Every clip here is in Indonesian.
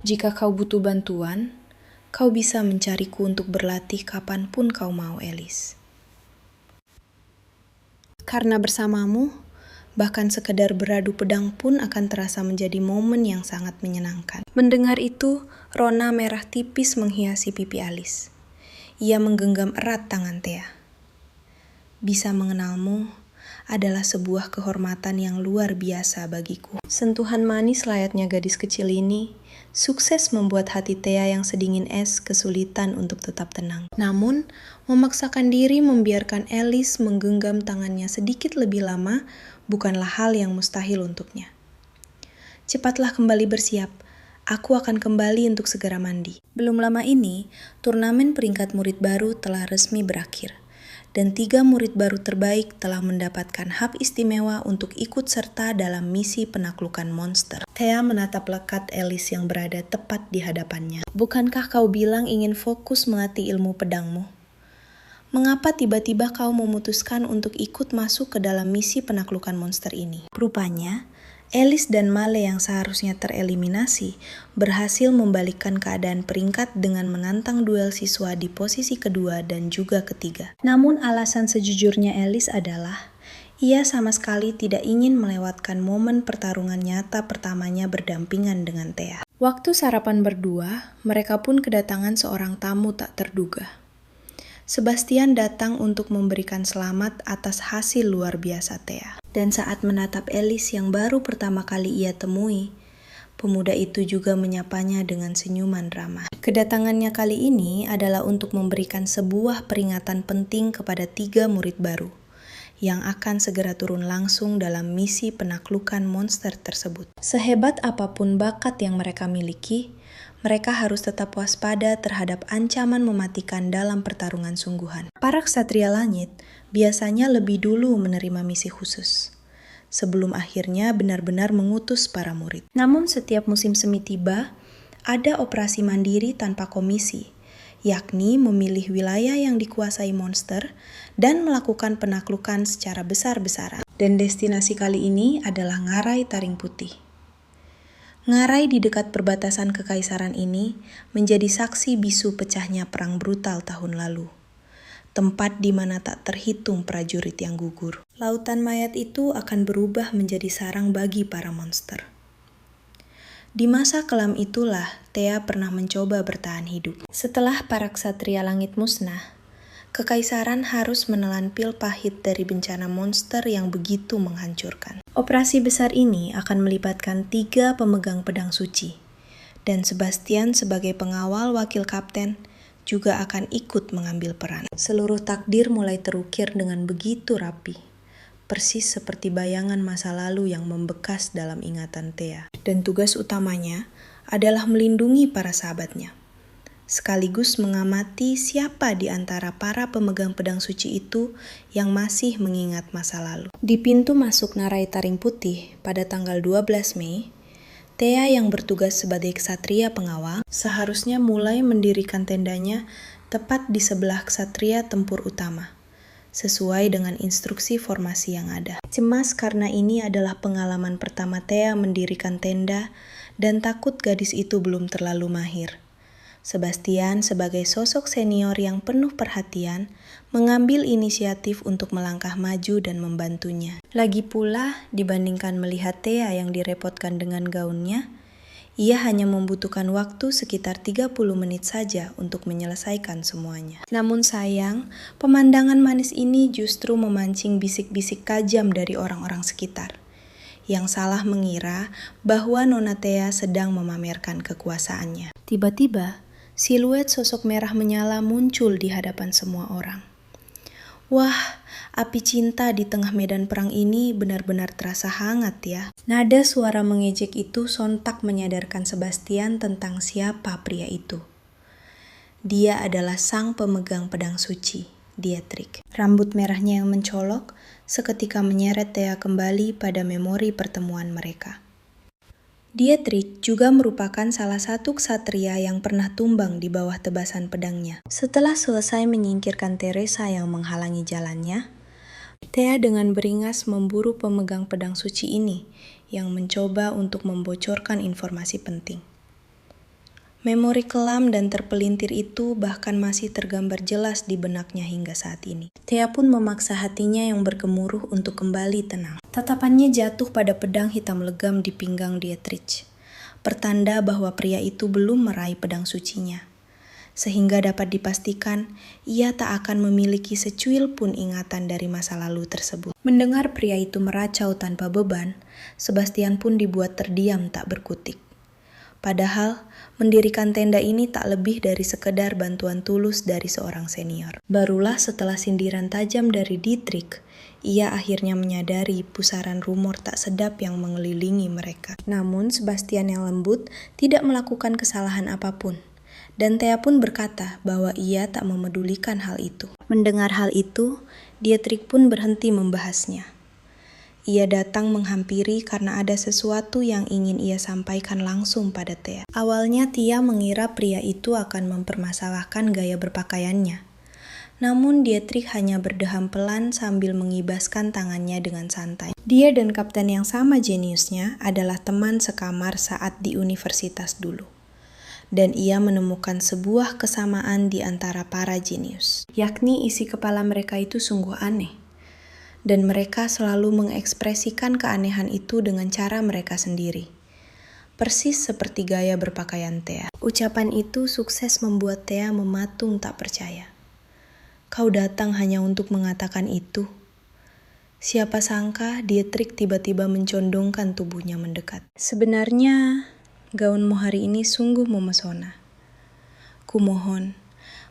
Jika kau butuh bantuan, kau bisa mencariku untuk berlatih kapanpun kau mau, Elis. Karena bersamamu, bahkan sekedar beradu pedang pun akan terasa menjadi momen yang sangat menyenangkan. Mendengar itu, rona merah tipis menghiasi pipi Alis. Ia menggenggam erat tangan Thea. Bisa mengenalmu adalah sebuah kehormatan yang luar biasa bagiku. Sentuhan manis layaknya gadis kecil ini sukses membuat hati Thea yang sedingin es kesulitan untuk tetap tenang. Namun, memaksakan diri membiarkan Elis menggenggam tangannya sedikit lebih lama bukanlah hal yang mustahil untuknya. Cepatlah kembali bersiap. Aku akan kembali untuk segera mandi. Belum lama ini, turnamen peringkat murid baru telah resmi berakhir. Dan 3 murid baru terbaik telah mendapatkan hak istimewa untuk ikut serta dalam misi penaklukan monster. Thea menatap lekat Elis yang berada tepat di hadapannya. Bukankah kau bilang ingin fokus melatih ilmu pedangmu? Mengapa tiba-tiba kau memutuskan untuk ikut masuk ke dalam misi penaklukan monster ini? Rupanya, Elis dan Male yang seharusnya tereliminasi berhasil membalikkan keadaan peringkat dengan menantang duel siswa di posisi kedua dan juga ketiga. Namun alasan sejujurnya Elis adalah ia sama sekali tidak ingin melewatkan momen pertarungan nyata pertamanya berdampingan dengan Thea. Waktu sarapan berdua, mereka pun kedatangan seorang tamu tak terduga. Sebastian datang untuk memberikan selamat atas hasil luar biasa Thea. Dan saat menatap Elis yang baru pertama kali ia temui, pemuda itu juga menyapanya dengan senyuman ramah. Kedatangannya kali ini adalah untuk memberikan sebuah peringatan penting kepada 3 murid baru yang akan segera turun langsung dalam misi penaklukan monster tersebut. Sehebat apapun bakat yang mereka miliki, mereka harus tetap waspada terhadap ancaman mematikan dalam pertarungan sungguhan. Para ksatria langit biasanya lebih dulu menerima misi khusus, sebelum akhirnya benar-benar mengutus para murid. Namun setiap musim semi tiba, ada operasi mandiri tanpa komisi, yakni memilih wilayah yang dikuasai monster dan melakukan penaklukan secara besar-besaran. Dan destinasi kali ini adalah Ngarai Taring Putih. Ngarai di dekat perbatasan kekaisaran ini menjadi saksi bisu pecahnya perang brutal tahun lalu. Tempat di mana tak terhitung prajurit yang gugur. Lautan mayat itu akan berubah menjadi sarang bagi para monster. Di masa kelam itulah Thea pernah mencoba bertahan hidup. Setelah para ksatria langit musnah, kekaisaran harus menelan pil pahit dari bencana monster yang begitu menghancurkan. Operasi besar ini akan melibatkan 3 pemegang pedang suci, dan Sebastian sebagai pengawal wakil kapten juga akan ikut mengambil peran. Seluruh takdir mulai terukir dengan begitu rapi, persis seperti bayangan masa lalu yang membekas dalam ingatan Thea. Dan tugas utamanya adalah melindungi para sahabatnya, sekaligus mengamati siapa di antara para pemegang pedang suci itu yang masih mengingat masa lalu. Di pintu masuk Ngarai Taring Putih pada tanggal 12 Mei, Thea yang bertugas sebagai ksatria pengawal seharusnya mulai mendirikan tendanya tepat di sebelah ksatria tempur utama, sesuai dengan instruksi formasi yang ada. Cemas karena ini adalah pengalaman pertama Thea mendirikan tenda dan takut gadis itu belum terlalu mahir. Sebastian sebagai sosok senior yang penuh perhatian mengambil inisiatif untuk melangkah maju dan membantunya. Lagi pula, dibandingkan melihat Thea yang direpotkan dengan gaunnya, ia hanya membutuhkan waktu sekitar 30 menit saja untuk menyelesaikan semuanya. Namun sayang, pemandangan manis ini justru memancing bisik-bisik kajam dari orang-orang sekitar, yang salah mengira bahwa Nona Thea sedang memamerkan kekuasaannya. Tiba-tiba, siluet sosok merah menyala muncul di hadapan semua orang. Wah, api cinta di tengah medan perang ini benar-benar terasa hangat ya. Nada suara mengejek itu sontak menyadarkan Sebastian tentang siapa pria itu. Dia adalah sang pemegang pedang suci, Dietrich. Rambut merahnya yang mencolok seketika menyeret Thea kembali pada memori pertemuan mereka. Dietrich juga merupakan salah satu ksatria yang pernah tumbang di bawah tebasan pedangnya. Setelah selesai menyingkirkan Teresa yang menghalangi jalannya, Thea dengan beringas memburu pemegang pedang suci ini yang mencoba untuk membocorkan informasi penting. Memori kelam dan terpelintir itu bahkan masih tergambar jelas di benaknya hingga saat ini. Thea pun memaksa hatinya yang bergemuruh untuk kembali tenang. Tatapannya jatuh pada pedang hitam legam di pinggang Dietrich, pertanda bahwa pria itu belum meraih pedang sucinya. Sehingga dapat dipastikan ia tak akan memiliki secuil pun ingatan dari masa lalu tersebut. Mendengar pria itu meracau tanpa beban, Sebastian pun dibuat terdiam tak berkutik. Padahal, mendirikan tenda ini tak lebih dari sekedar bantuan tulus dari seorang senior. Barulah setelah sindiran tajam dari Dietrich, ia akhirnya menyadari pusaran rumor tak sedap yang mengelilingi mereka. Namun, Sebastian yang lembut tidak melakukan kesalahan apapun. Dan Thea pun berkata bahwa ia tak memedulikan hal itu. Mendengar hal itu, Dietrich pun berhenti membahasnya. Ia datang menghampiri karena ada sesuatu yang ingin ia sampaikan langsung pada Thea. Awalnya Thea mengira pria itu akan mempermasalahkan gaya berpakaiannya. Namun Dietrich hanya berdeham pelan sambil mengibaskan tangannya dengan santai. Dia dan kapten yang sama jeniusnya adalah teman sekamar saat di universitas dulu. Dan ia menemukan sebuah kesamaan di antara para jenius. Yakni isi kepala mereka itu sungguh aneh. Dan mereka selalu mengekspresikan keanehan itu dengan cara mereka sendiri. Persis seperti gaya berpakaian Thea. Ucapan itu sukses membuat Thea mematung tak percaya. Kau datang hanya untuk mengatakan itu. Siapa sangka Dietrich tiba-tiba mencondongkan tubuhnya mendekat. Sebenarnya, gaunmu hari ini sungguh memesona. Kumohon,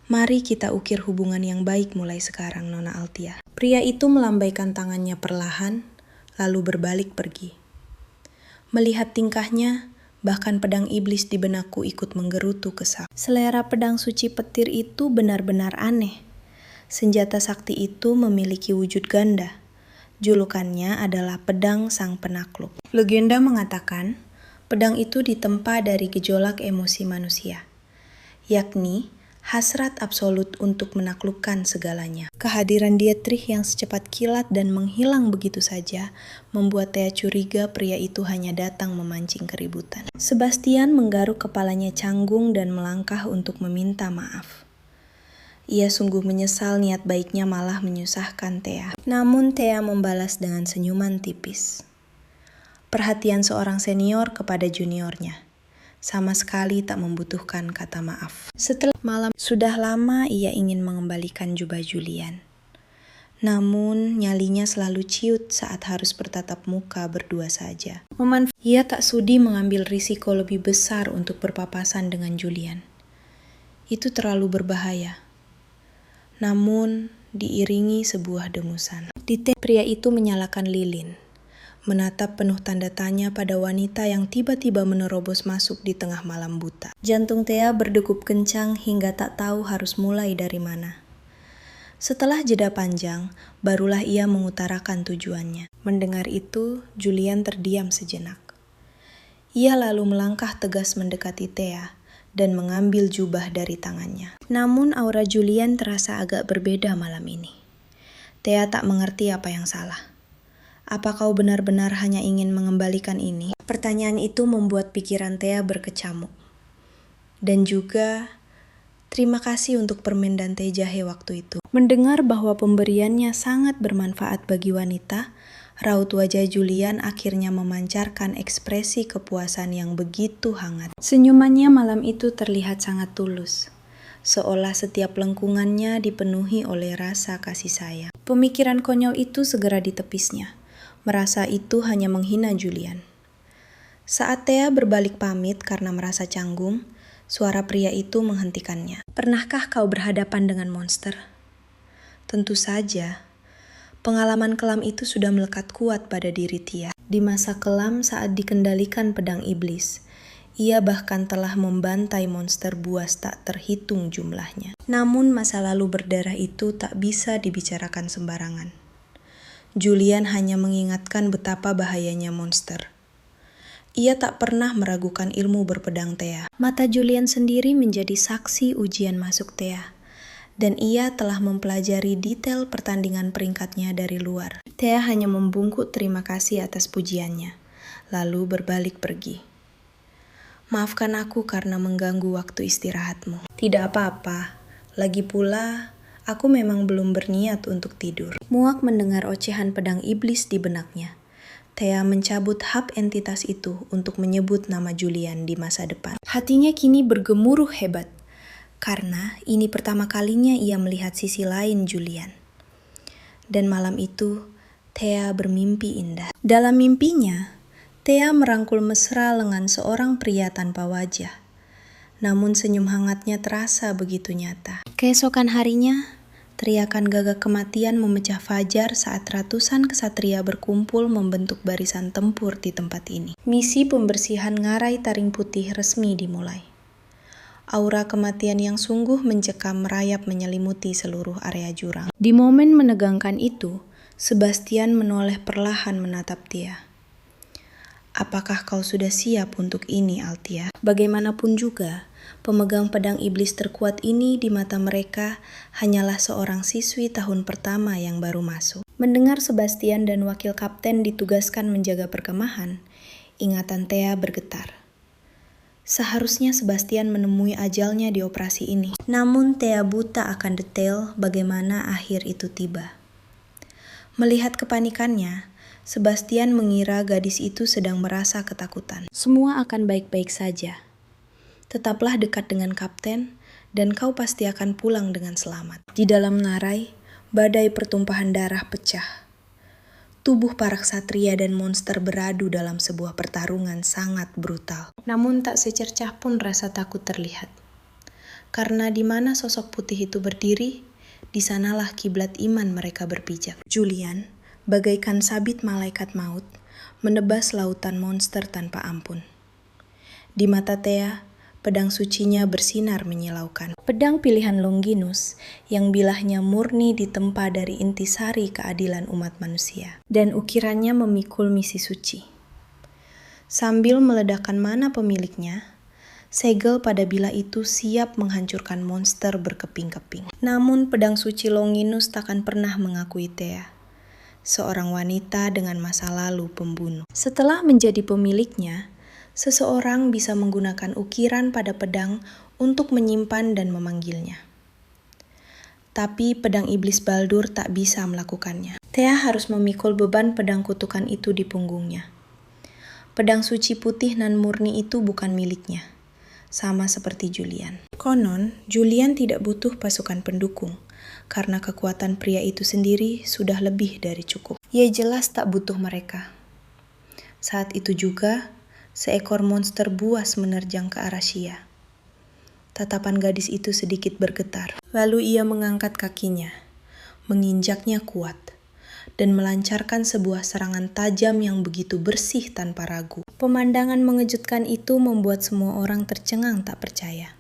mari kita ukir hubungan yang baik mulai sekarang, Nona Altia. Pria itu melambaikan tangannya perlahan, lalu berbalik pergi. Melihat tingkahnya, bahkan pedang iblis di benakku ikut menggerutu kesal. Selera pedang suci petir itu benar-benar aneh. Senjata sakti itu memiliki wujud ganda. Julukannya adalah pedang sang penakluk. Legenda mengatakan, pedang itu ditempa dari gejolak emosi manusia, yakni hasrat absolut untuk menaklukkan segalanya. Kehadiran Dietrich yang secepat kilat dan menghilang begitu saja membuat Thea curiga pria itu hanya datang memancing keributan. Sebastian menggaruk kepalanya canggung dan melangkah untuk meminta maaf. Ia sungguh menyesal niat baiknya malah menyusahkan Thea. Namun Thea membalas dengan senyuman tipis. Perhatian seorang senior kepada juniornya. Sama sekali tak membutuhkan kata maaf. Setelah malam, sudah lama ia ingin mengembalikan jubah Julian. Namun, nyalinya selalu ciut saat harus bertatap muka berdua saja. Ia tak sudi mengambil risiko lebih besar untuk berpapasan dengan Julian. Itu terlalu berbahaya. Namun, diiringi sebuah dengusan. Pria itu menyalakan lilin. Menatap penuh tanda tanya pada wanita yang tiba-tiba menerobos masuk di tengah malam buta. Jantung Thea berdegup kencang hingga tak tahu harus mulai dari mana. Setelah jeda panjang, barulah ia mengutarakan tujuannya. Mendengar itu, Julian terdiam sejenak. Ia lalu melangkah tegas mendekati Thea dan mengambil jubah dari tangannya. Namun aura Julian terasa agak berbeda malam ini. Thea tak mengerti apa yang salah. Apa kau benar-benar hanya ingin mengembalikan ini? Pertanyaan itu membuat pikiran Thea berkecamuk. Dan juga, terima kasih untuk permen dan teh jahe waktu itu. Mendengar bahwa pemberiannya sangat bermanfaat bagi wanita, raut wajah Julian akhirnya memancarkan ekspresi kepuasan yang begitu hangat. Senyumannya malam itu terlihat sangat tulus, seolah setiap lengkungannya dipenuhi oleh rasa kasih sayang. Pemikiran konyol itu segera ditepisnya. Merasa itu hanya menghina Julian. Saat Thea berbalik pamit karena merasa canggung, suara pria itu menghentikannya. Pernahkah kau berhadapan dengan monster? Tentu saja. Pengalaman kelam itu sudah melekat kuat pada diri Thea. Di masa kelam saat dikendalikan pedang iblis, ia bahkan telah membantai monster buas tak terhitung jumlahnya. Namun masa lalu berdarah itu tak bisa dibicarakan sembarangan. Julian hanya mengingatkan betapa bahayanya monster. Ia tak pernah meragukan ilmu berpedang Thea. Mata Julian sendiri menjadi saksi ujian masuk Thea. Dan ia telah mempelajari detail pertandingan peringkatnya dari luar. Thea hanya membungkuk terima kasih atas pujiannya, lalu berbalik pergi. Maafkan aku karena mengganggu waktu istirahatmu. Tidak apa-apa. Lagi pula, aku memang belum berniat untuk tidur. Muak mendengar ocehan pedang iblis di benaknya. Thea mencabut hak entitas itu untuk menyebut nama Julian di masa depan. Hatinya kini bergemuruh hebat, karena ini pertama kalinya ia melihat sisi lain Julian. Dan malam itu, Thea bermimpi indah. Dalam mimpinya, Thea merangkul mesra lengan seorang pria tanpa wajah. Namun senyum hangatnya terasa begitu nyata. Keesokan harinya, teriakan gagak kematian memecah fajar saat ratusan kesatria berkumpul membentuk barisan tempur di tempat ini. Misi pembersihan ngarai taring putih resmi dimulai. Aura kematian yang sungguh mencekam merayap menyelimuti seluruh area jurang. Di momen menegangkan itu, Sebastian menoleh perlahan menatap Thea. Apakah kau sudah siap untuk ini, Altia? Bagaimanapun juga, pemegang pedang iblis terkuat ini di mata mereka hanyalah seorang siswi tahun pertama yang baru masuk. Mendengar Sebastian dan wakil kapten ditugaskan menjaga perkemahan, ingatan Thea bergetar. Seharusnya Sebastian menemui ajalnya di operasi ini. Namun Thea buta akan detail bagaimana akhir itu tiba. Melihat kepanikannya, Sebastian mengira gadis itu sedang merasa ketakutan. Semua akan baik-baik saja. Tetaplah dekat dengan kapten, dan kau pasti akan pulang dengan selamat. Di dalam ngarai, badai pertumpahan darah pecah. Tubuh para ksatria dan monster beradu dalam sebuah pertarungan sangat brutal. Namun tak secercah pun rasa takut terlihat. Karena di mana sosok putih itu berdiri, di sanalah kiblat iman mereka berpijak. Julian, bagaikan sabit malaikat maut, menebas lautan monster tanpa ampun. Di mata Thea, pedang sucinya bersinar menyilaukan. Pedang pilihan Longinus yang bilahnya murni ditempa dari intisari keadilan umat manusia. Dan ukirannya memikul misi suci. Sambil meledakkan mana pemiliknya, segel pada bilah itu siap menghancurkan monster berkeping-keping. Namun pedang suci Longinus takkan pernah mengakui Thea, seorang wanita dengan masa lalu pembunuh. Setelah menjadi pemiliknya, seseorang bisa menggunakan ukiran pada pedang untuk menyimpan dan memanggilnya. Tapi pedang iblis Baldur tak bisa melakukannya. Thea harus memikul beban pedang kutukan itu di punggungnya. Pedang suci putih nan murni itu bukan miliknya, sama seperti Julian. Konon, Julian tidak butuh pasukan pendukung, karena kekuatan pria itu sendiri sudah lebih dari cukup. Ia jelas tak butuh mereka. Saat itu juga, seekor monster buas menerjang ke arah Shia. Tatapan gadis itu sedikit bergetar. Lalu ia mengangkat kakinya, menginjaknya kuat, dan melancarkan sebuah serangan tajam yang begitu bersih tanpa ragu. Pemandangan mengejutkan itu membuat semua orang tercengang tak percaya.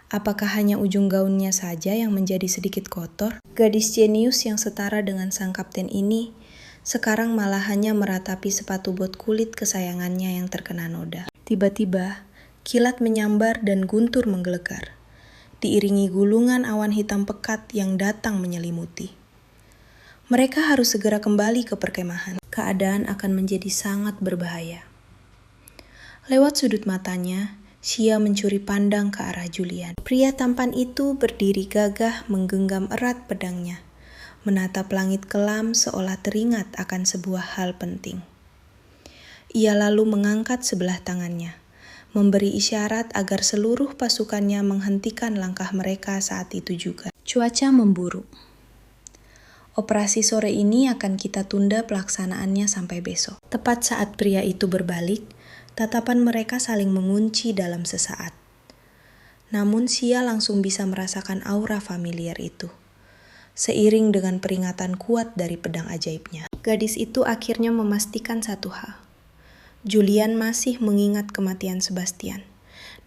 Apakah hanya ujung gaunnya saja yang menjadi sedikit kotor? Gadis jenius yang setara dengan sang kapten ini sekarang malah hanya meratapi sepatu bot kulit kesayangannya yang terkena noda. Tiba-tiba, kilat menyambar dan guntur menggelegar, diiringi gulungan awan hitam pekat yang datang menyelimuti. Mereka harus segera kembali ke perkemahan. Keadaan akan menjadi sangat berbahaya. Lewat sudut matanya, Shia mencuri pandang ke arah Julian. Pria tampan itu berdiri gagah menggenggam erat pedangnya, menatap langit kelam seolah teringat akan sebuah hal penting. Ia lalu mengangkat sebelah tangannya, memberi isyarat agar seluruh pasukannya menghentikan langkah mereka saat itu juga. Cuaca memburuk. Operasi sore ini akan kita tunda pelaksanaannya sampai besok. Tepat saat pria itu berbalik, tatapan mereka saling mengunci dalam sesaat. Namun Shia langsung bisa merasakan aura familiar itu, seiring dengan peringatan kuat dari pedang ajaibnya. Gadis itu akhirnya memastikan satu hal. Julian masih mengingat kematian Sebastian,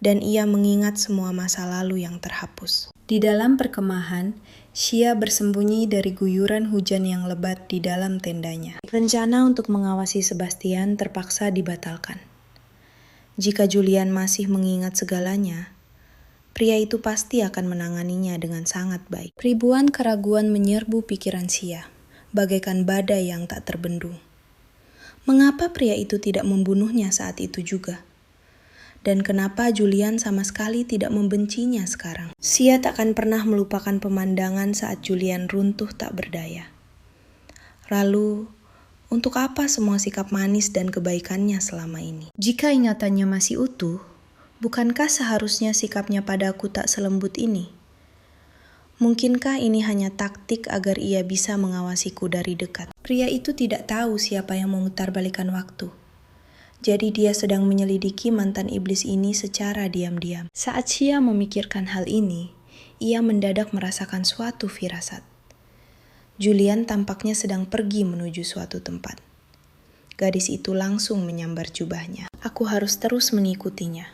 dan ia mengingat semua masa lalu yang terhapus. Di dalam perkemahan, Shia bersembunyi dari guyuran hujan yang lebat di dalam tendanya. Rencana untuk mengawasi Sebastian terpaksa dibatalkan. Jika Julian masih mengingat segalanya, pria itu pasti akan menanganinya dengan sangat baik. Ribuan keraguan menyerbu pikiran Shia, bagaikan badai yang tak terbendung. Mengapa pria itu tidak membunuhnya saat itu juga? Dan kenapa Julian sama sekali tidak membencinya sekarang? Xia tak akan pernah melupakan pemandangan saat Julian runtuh tak berdaya. Lalu, untuk apa semua sikap manis dan kebaikannya selama ini? Jika ingatannya masih utuh, bukankah seharusnya sikapnya padaku tak selembut ini? Mungkinkah ini hanya taktik agar ia bisa mengawasiku dari dekat? Pria itu tidak tahu siapa yang memutarbalikkan waktu. Jadi dia sedang menyelidiki mantan iblis ini secara diam-diam. Saat Xia memikirkan hal ini, ia mendadak merasakan suatu firasat. Julian tampaknya sedang pergi menuju suatu tempat. Gadis itu langsung menyambar jubahnya. Aku harus terus mengikutinya.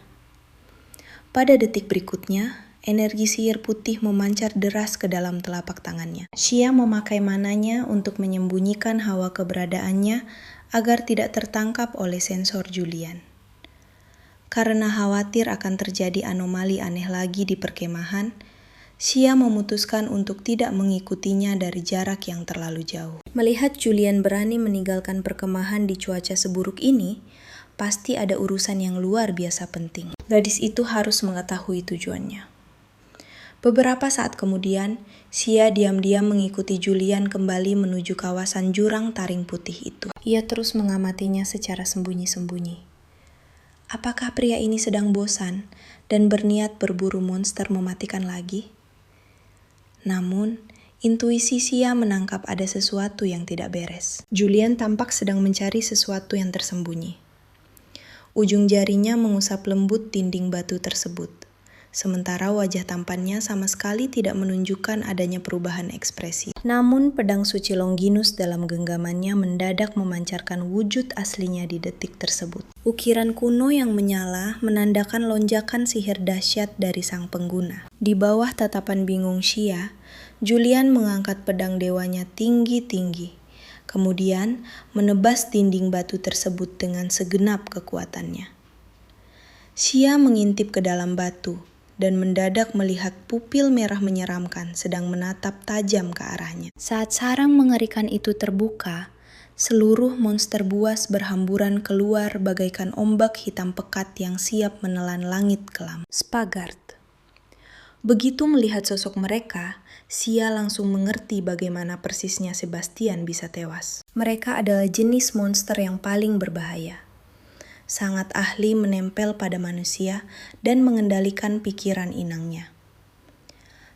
Pada detik berikutnya, energi sihir putih memancar deras ke dalam telapak tangannya. Xia memakai mananya untuk menyembunyikan hawa keberadaannya agar tidak tertangkap oleh sensor Julian. Karena khawatir akan terjadi anomali aneh lagi di perkemahan, Xia memutuskan untuk tidak mengikutinya dari jarak yang terlalu jauh. Melihat Julian berani meninggalkan perkemahan di cuaca seburuk ini, pasti ada urusan yang luar biasa penting. Gadis itu harus mengetahui tujuannya. Beberapa saat kemudian, Xia diam-diam mengikuti Julian kembali menuju kawasan jurang taring putih itu. Ia terus mengamatinya secara sembunyi-sembunyi. Apakah pria ini sedang bosan dan berniat berburu monster mematikan lagi? Namun, intuisi Xia menangkap ada sesuatu yang tidak beres. Julian tampak sedang mencari sesuatu yang tersembunyi. Ujung jarinya mengusap lembut dinding batu tersebut. Sementara wajah tampannya sama sekali tidak menunjukkan adanya perubahan ekspresi. Namun pedang suci Longinus dalam genggamannya mendadak memancarkan wujud aslinya di detik tersebut. Ukiran kuno yang menyala menandakan lonjakan sihir dahsyat dari sang pengguna. Di bawah tatapan bingung Xia, Julian mengangkat pedang dewanya tinggi-tinggi. Kemudian menebas dinding batu tersebut dengan segenap kekuatannya. Xia mengintip ke dalam batu dan mendadak melihat pupil merah menyeramkan sedang menatap tajam ke arahnya. Saat sarang mengerikan itu terbuka, seluruh monster buas berhamburan keluar bagaikan ombak hitam pekat yang siap menelan langit kelam. Spagard. Begitu melihat sosok mereka, Xia langsung mengerti bagaimana persisnya Sebastian bisa tewas. Mereka adalah jenis monster yang paling berbahaya. Sangat ahli menempel pada manusia dan mengendalikan pikiran inangnya.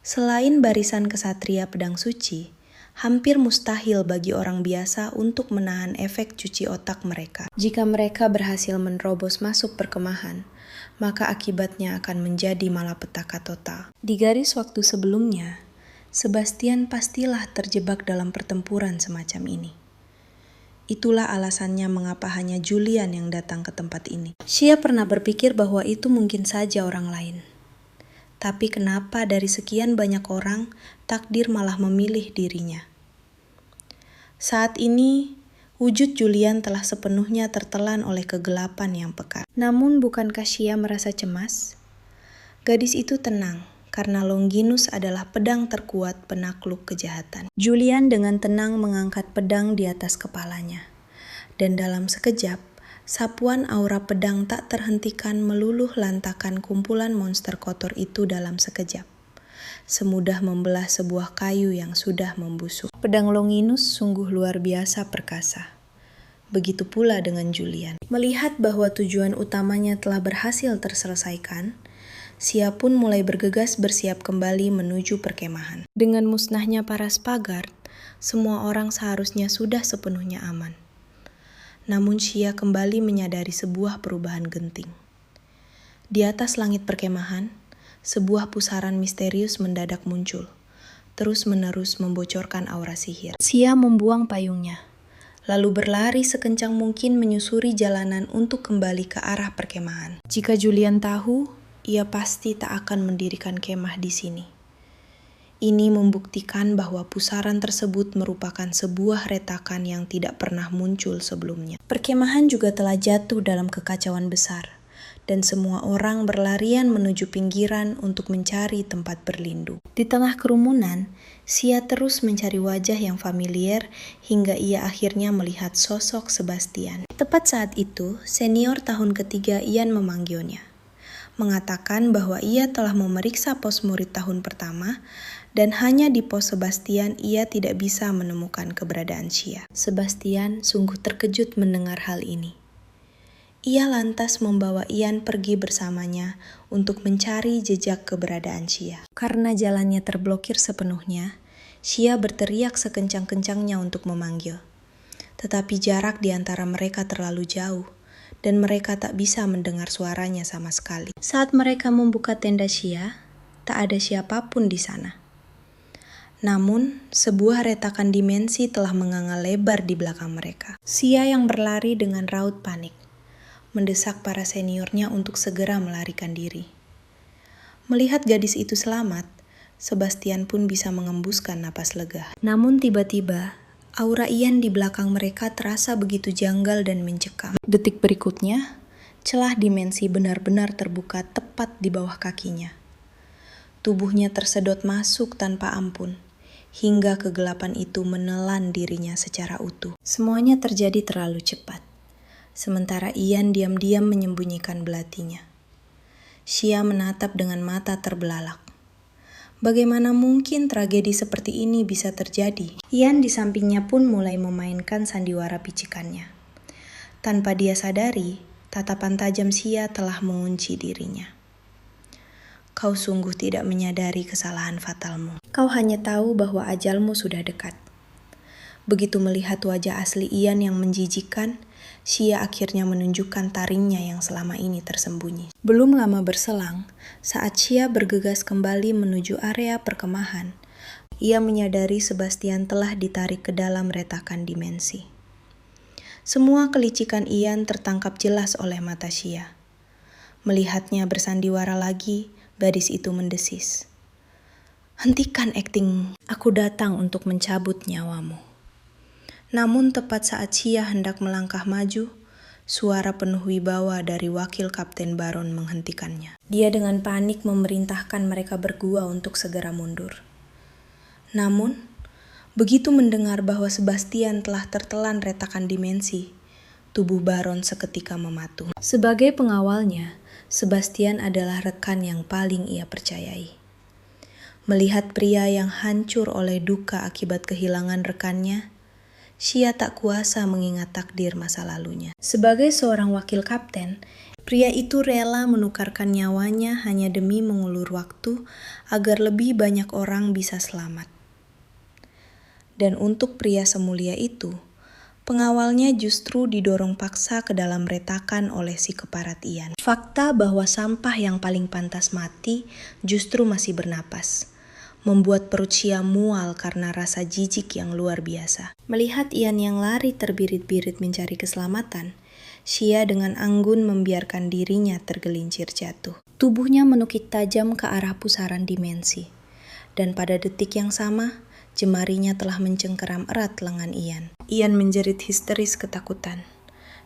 Selain barisan kesatria pedang suci, hampir mustahil bagi orang biasa untuk menahan efek cuci otak mereka. Jika mereka berhasil menerobos masuk perkemahan, maka akibatnya akan menjadi malapetaka total. Di garis waktu sebelumnya, Sebastian pastilah terjebak dalam pertempuran semacam ini. Itulah alasannya mengapa hanya Julian yang datang ke tempat ini. Xia pernah berpikir bahwa itu mungkin saja orang lain. Tapi kenapa dari sekian banyak orang, takdir malah memilih dirinya? Saat ini, wujud Julian telah sepenuhnya tertelan oleh kegelapan yang pekat. Namun bukankah Xia merasa cemas? Gadis itu tenang, karena Longinus adalah pedang terkuat penakluk kejahatan. Julian dengan tenang mengangkat pedang di atas kepalanya. Dan dalam sekejap, sapuan aura pedang tak terhentikan meluluh lantakan kumpulan monster kotor itu dalam sekejap. Semudah membelah sebuah kayu yang sudah membusuk. Pedang Longinus sungguh luar biasa perkasa. Begitu pula dengan Julian. Melihat bahwa tujuan utamanya telah berhasil terselesaikan, Xia pun mulai bergegas bersiap kembali menuju perkemahan. Dengan musnahnya para Spagard, semua orang seharusnya sudah sepenuhnya aman. Namun Xia kembali menyadari sebuah perubahan genting. Di atas langit perkemahan, sebuah pusaran misterius mendadak muncul, terus-menerus membocorkan aura sihir. Xia membuang payungnya, lalu berlari sekencang mungkin menyusuri jalanan untuk kembali ke arah perkemahan. Jika Julian tahu, ia pasti tak akan mendirikan kemah di sini. Ini membuktikan bahwa pusaran tersebut merupakan sebuah retakan yang tidak pernah muncul sebelumnya. Perkemahan juga telah jatuh dalam kekacauan besar, dan semua orang berlarian menuju pinggiran untuk mencari tempat berlindung. Di tengah kerumunan, Xia terus mencari wajah yang familiar hingga ia akhirnya melihat sosok Sebastian. Tepat saat itu, senior tahun ketiga Ian memanggilnya. mengatakan bahwa ia telah memeriksa pos murid tahun pertama dan hanya di pos Sebastian ia tidak bisa menemukan keberadaan Xia. Sebastian sungguh terkejut mendengar hal ini. Ia lantas membawa Ian pergi bersamanya untuk mencari jejak keberadaan Xia. Karena jalannya terblokir sepenuhnya, Xia berteriak sekencang-kencangnya untuk memanggil. Tetapi jarak di antara mereka terlalu jauh, dan mereka tak bisa mendengar suaranya sama sekali. Saat mereka membuka tenda Xia, tak ada siapapun di sana. Namun, sebuah retakan dimensi telah menganga lebar di belakang mereka. Xia yang berlari dengan raut panik, mendesak para seniornya untuk segera melarikan diri. Melihat gadis itu selamat, Sebastian pun bisa mengembuskan napas lega. Namun tiba-tiba, aura Ian di belakang mereka terasa begitu janggal dan mencekam. Detik berikutnya, celah dimensi benar-benar terbuka tepat di bawah kakinya. Tubuhnya tersedot masuk tanpa ampun, hingga kegelapan itu menelan dirinya secara utuh. Semuanya terjadi terlalu cepat. Sementara Ian diam-diam menyembunyikan belatinya. Xia menatap dengan mata terbelalak. Bagaimana mungkin tragedi seperti ini bisa terjadi? Ian di sampingnya pun mulai memainkan sandiwara picikannya. Tanpa dia sadari, tatapan tajam Xia telah mengunci dirinya. Kau sungguh tidak menyadari kesalahan fatalmu. Kau hanya tahu bahwa ajalmu sudah dekat. Begitu melihat wajah asli Ian yang menjijikkan, Xia akhirnya menunjukkan taringnya yang selama ini tersembunyi. Belum lama berselang, saat Xia bergegas kembali menuju area perkemahan, ia menyadari Sebastian telah ditarik ke dalam retakan dimensi. Semua kelicikan Ian tertangkap jelas oleh mata Xia. Melihatnya bersandiwara lagi, gadis itu mendesis. Hentikan akting, aku datang untuk mencabut nyawamu. Namun tepat saat Xia hendak melangkah maju, suara penuh wibawa dari wakil Kapten Baron menghentikannya. Dia dengan panik memerintahkan mereka berdua untuk segera mundur. Namun, begitu mendengar bahwa Sebastian telah tertelan retakan dimensi, tubuh Baron seketika mematung. Sebagai pengawalnya, Sebastian adalah rekan yang paling ia percayai. Melihat pria yang hancur oleh duka akibat kehilangan rekannya, Xia tak kuasa mengingat takdir masa lalunya. Sebagai seorang wakil kapten, pria itu rela menukarkan nyawanya hanya demi mengulur waktu agar lebih banyak orang bisa selamat. Dan untuk pria semulia itu, pengawalnya justru didorong paksa ke dalam retakan oleh si keparat Ian. Fakta bahwa sampah yang paling pantas mati justru masih bernapas, membuat perut Xia mual karena rasa jijik yang luar biasa. Melihat Ian yang lari terbirit-birit mencari keselamatan, Xia dengan anggun membiarkan dirinya tergelincir jatuh. Tubuhnya menukik tajam ke arah pusaran dimensi. Dan pada detik yang sama, jemarinya telah mencengkeram erat lengan Ian. Ian menjerit histeris ketakutan.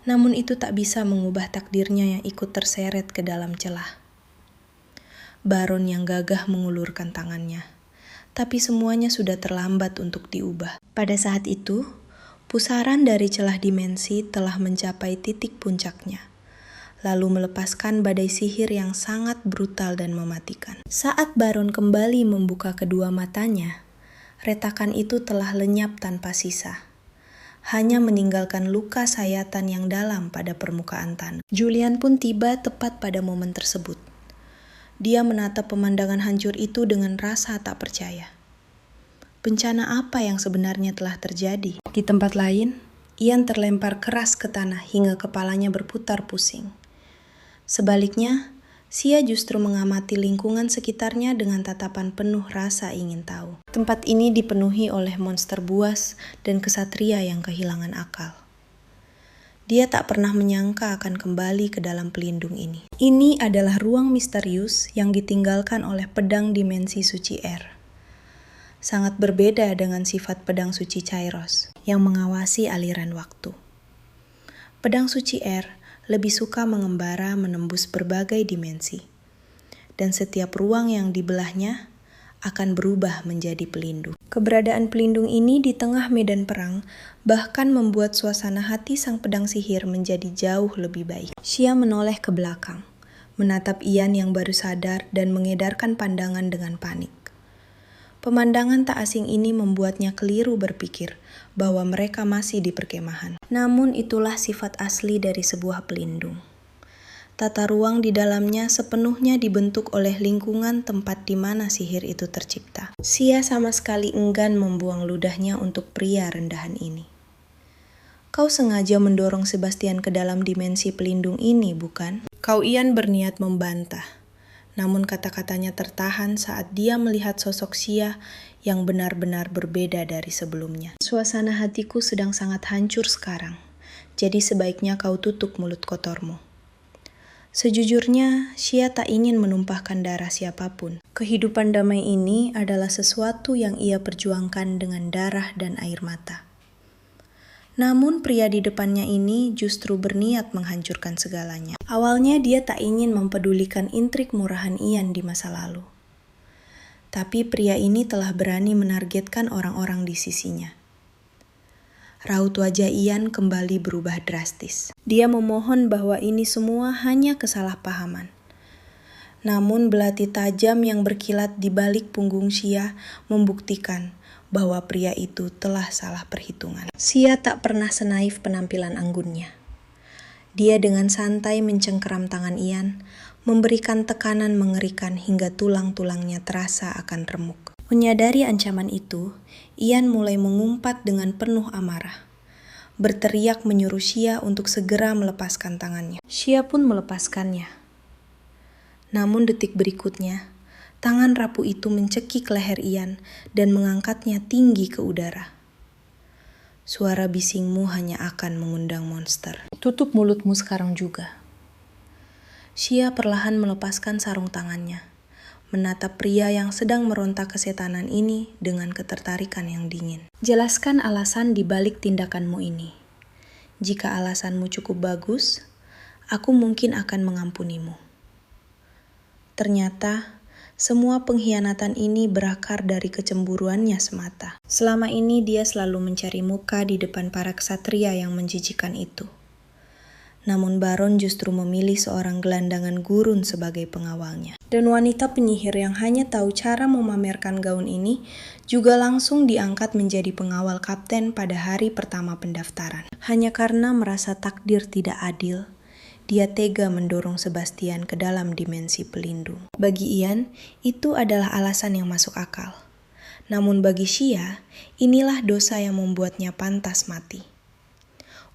Namun itu tak bisa mengubah takdirnya yang ikut terseret ke dalam celah. Baron yang gagah mengulurkan tangannya. Tapi semuanya sudah terlambat untuk diubah. Pada saat itu, pusaran dari celah dimensi telah mencapai titik puncaknya, lalu melepaskan badai sihir yang sangat brutal dan mematikan. Saat Baron kembali membuka kedua matanya, retakan itu telah lenyap tanpa sisa, hanya meninggalkan luka sayatan yang dalam pada permukaan tanah. Julian pun tiba tepat pada momen tersebut. Dia menatap pemandangan hancur itu dengan rasa tak percaya. Bencana apa yang sebenarnya telah terjadi? Di tempat lain, Ian terlempar keras ke tanah hingga kepalanya berputar pusing. Sebaliknya, Xia justru mengamati lingkungan sekitarnya dengan tatapan penuh rasa ingin tahu. Tempat ini dipenuhi oleh monster buas dan kesatria yang kehilangan akal. Dia tak pernah menyangka akan kembali ke dalam pelindung ini. Ini adalah ruang misterius yang ditinggalkan oleh pedang dimensi suci R. Sangat berbeda dengan sifat pedang suci Chairos yang mengawasi aliran waktu. Pedang suci R lebih suka mengembara menembus berbagai dimensi, dan setiap ruang yang dibelahnya akan berubah menjadi pelindung. Keberadaan pelindung ini di tengah medan perang bahkan membuat suasana hati sang pedang sihir menjadi jauh lebih baik. Xia menoleh ke belakang, menatap Ian yang baru sadar dan mengedarkan pandangan dengan panik. Pemandangan tak asing ini membuatnya keliru berpikir bahwa mereka masih di perkemahan. Namun itulah sifat asli dari sebuah pelindung. Tata ruang di dalamnya sepenuhnya dibentuk oleh lingkungan tempat di mana sihir itu tercipta. Xia sama sekali enggan membuang ludahnya untuk pria rendahan ini. Kau sengaja mendorong Sebastian ke dalam dimensi pelindung ini, bukan? Kau Ian berniat membantah. Namun kata-katanya tertahan saat dia melihat sosok Xia yang benar-benar berbeda dari sebelumnya. Suasana hatiku sedang sangat hancur sekarang, jadi sebaiknya kau tutup mulut kotormu. Sejujurnya, Xia tak ingin menumpahkan darah siapapun. Kehidupan damai ini adalah sesuatu yang ia perjuangkan dengan darah dan air mata. Namun pria di depannya ini justru berniat menghancurkan segalanya. Awalnya dia tak ingin mempedulikan intrik murahan Ian di masa lalu. Tapi pria ini telah berani menargetkan orang-orang di sisinya. Raut wajah Ian kembali berubah drastis. Dia memohon bahwa ini semua hanya kesalahpahaman. Namun belati tajam yang berkilat di balik punggung Xia membuktikan bahwa pria itu telah salah perhitungan. Xia tak pernah senaif penampilan anggunnya. Dia dengan santai mencengkeram tangan Ian, memberikan tekanan mengerikan hingga tulang-tulangnya terasa akan remuk. Menyadari ancaman itu, Ian mulai mengumpat dengan penuh amarah. Berteriak menyuruh Xia untuk segera melepaskan tangannya. Xia pun melepaskannya. Namun detik berikutnya, tangan rapuh itu mencekik leher Ian dan mengangkatnya tinggi ke udara. Suara bisingmu hanya akan mengundang monster. Tutup mulutmu sekarang juga. Xia perlahan melepaskan sarung tangannya, menatap pria yang sedang meronta kesetanan ini dengan ketertarikan yang dingin. Jelaskan alasan di balik tindakanmu ini. Jika alasanmu cukup bagus, aku mungkin akan mengampunimu. Ternyata, semua pengkhianatan ini berakar dari kecemburuannya semata. Selama ini dia selalu mencari muka di depan para ksatria yang menjijikan itu. Namun Baron justru memilih seorang gelandangan gurun sebagai pengawalnya. Dan wanita penyihir yang hanya tahu cara memamerkan gaun ini juga langsung diangkat menjadi pengawal kapten pada hari pertama pendaftaran. Hanya karena merasa takdir tidak adil, dia tega mendorong Sebastian ke dalam dimensi pelindung. Bagi Ian, itu adalah alasan yang masuk akal. Namun bagi Xia, inilah dosa yang membuatnya pantas mati.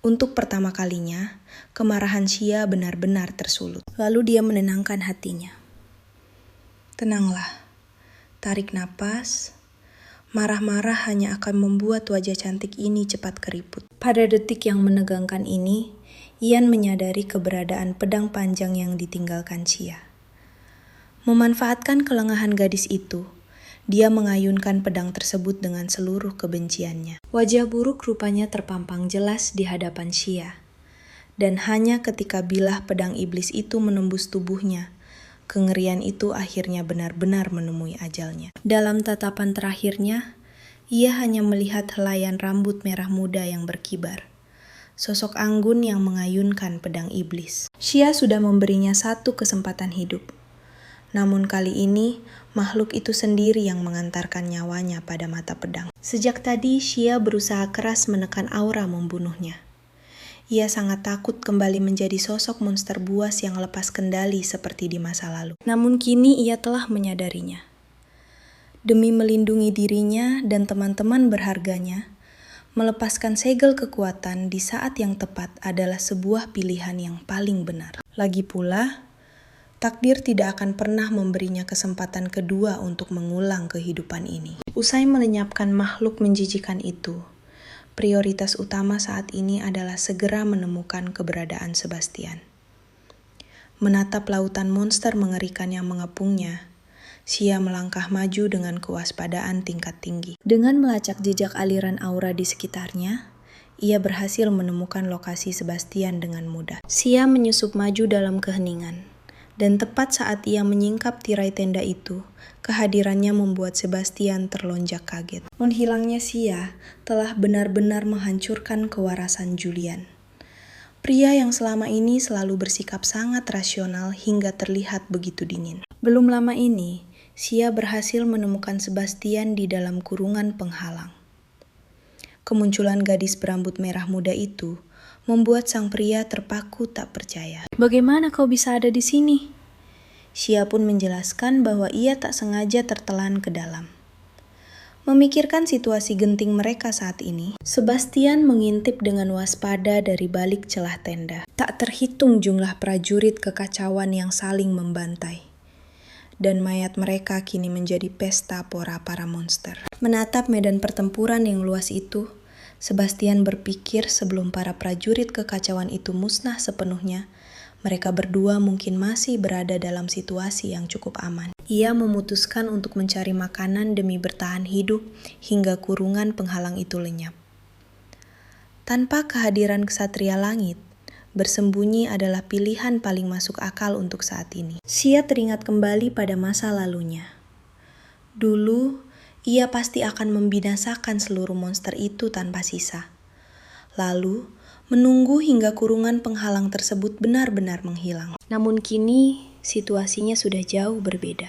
Untuk pertama kalinya, kemarahan Xia benar-benar tersulut. Lalu dia menenangkan hatinya. Tenanglah, tarik napas. Marah-marah hanya akan membuat wajah cantik ini cepat keriput. Pada detik yang menegangkan ini, Ian menyadari keberadaan pedang panjang yang ditinggalkan Xia. Memanfaatkan kelengahan gadis itu, dia mengayunkan pedang tersebut dengan seluruh kebenciannya. Wajah buruk rupanya terpampang jelas di hadapan Xia. Dan hanya ketika bilah pedang iblis itu menembus tubuhnya, kengerian itu akhirnya benar-benar menemui ajalnya. Dalam tatapan terakhirnya, ia hanya melihat helaian rambut merah muda yang berkibar. Sosok anggun yang mengayunkan pedang iblis. Xia sudah memberinya satu kesempatan hidup. Namun kali ini, makhluk itu sendiri yang mengantarkan nyawanya pada mata pedang. Sejak tadi, Xia berusaha keras menekan aura membunuhnya. Ia sangat takut kembali menjadi sosok monster buas yang lepas kendali seperti di masa lalu. Namun kini ia telah menyadarinya. Demi melindungi dirinya dan teman-teman berharganya, melepaskan segel kekuatan di saat yang tepat adalah sebuah pilihan yang paling benar. Lagi pula, takdir tidak akan pernah memberinya kesempatan kedua untuk mengulang kehidupan ini. Usai melenyapkan makhluk menjijikan itu, prioritas utama saat ini adalah segera menemukan keberadaan Sebastian. Menatap lautan monster mengerikan yang mengepungnya, Xia melangkah maju dengan kewaspadaan tingkat tinggi. Dengan melacak jejak aliran aura di sekitarnya, ia berhasil menemukan lokasi Sebastian dengan mudah. Xia menyusup maju dalam keheningan. Dan tepat saat ia menyingkap tirai tenda itu, kehadirannya membuat Sebastian terlonjak kaget. Menghilangnya Xia telah benar-benar menghancurkan kewarasan Julian. Pria yang selama ini selalu bersikap sangat rasional hingga terlihat begitu dingin. Belum lama ini, Xia berhasil menemukan Sebastian di dalam kurungan penghalang. Kemunculan gadis berambut merah muda itu membuat sang pria terpaku tak percaya. "Bagaimana kau bisa ada di sini?" Xia pun menjelaskan bahwa ia tak sengaja tertelan ke dalam. Memikirkan situasi genting mereka saat ini, Sebastian mengintip dengan waspada dari balik celah tenda. Tak terhitung jumlah prajurit kekacauan yang saling membantai. Dan mayat mereka kini menjadi pesta pora para monster. Menatap medan pertempuran yang luas itu, Sebastian berpikir sebelum para prajurit kekacauan itu musnah sepenuhnya, mereka berdua mungkin masih berada dalam situasi yang cukup aman. Ia memutuskan untuk mencari makanan demi bertahan hidup hingga kurungan penghalang itu lenyap. Tanpa kehadiran Ksatria Langit, bersembunyi adalah pilihan paling masuk akal untuk saat ini. Xia teringat kembali pada masa lalunya. Dulu, ia pasti akan membinasakan seluruh monster itu tanpa sisa. Lalu, menunggu hingga kurungan penghalang tersebut benar-benar menghilang. Namun kini, situasinya sudah jauh berbeda.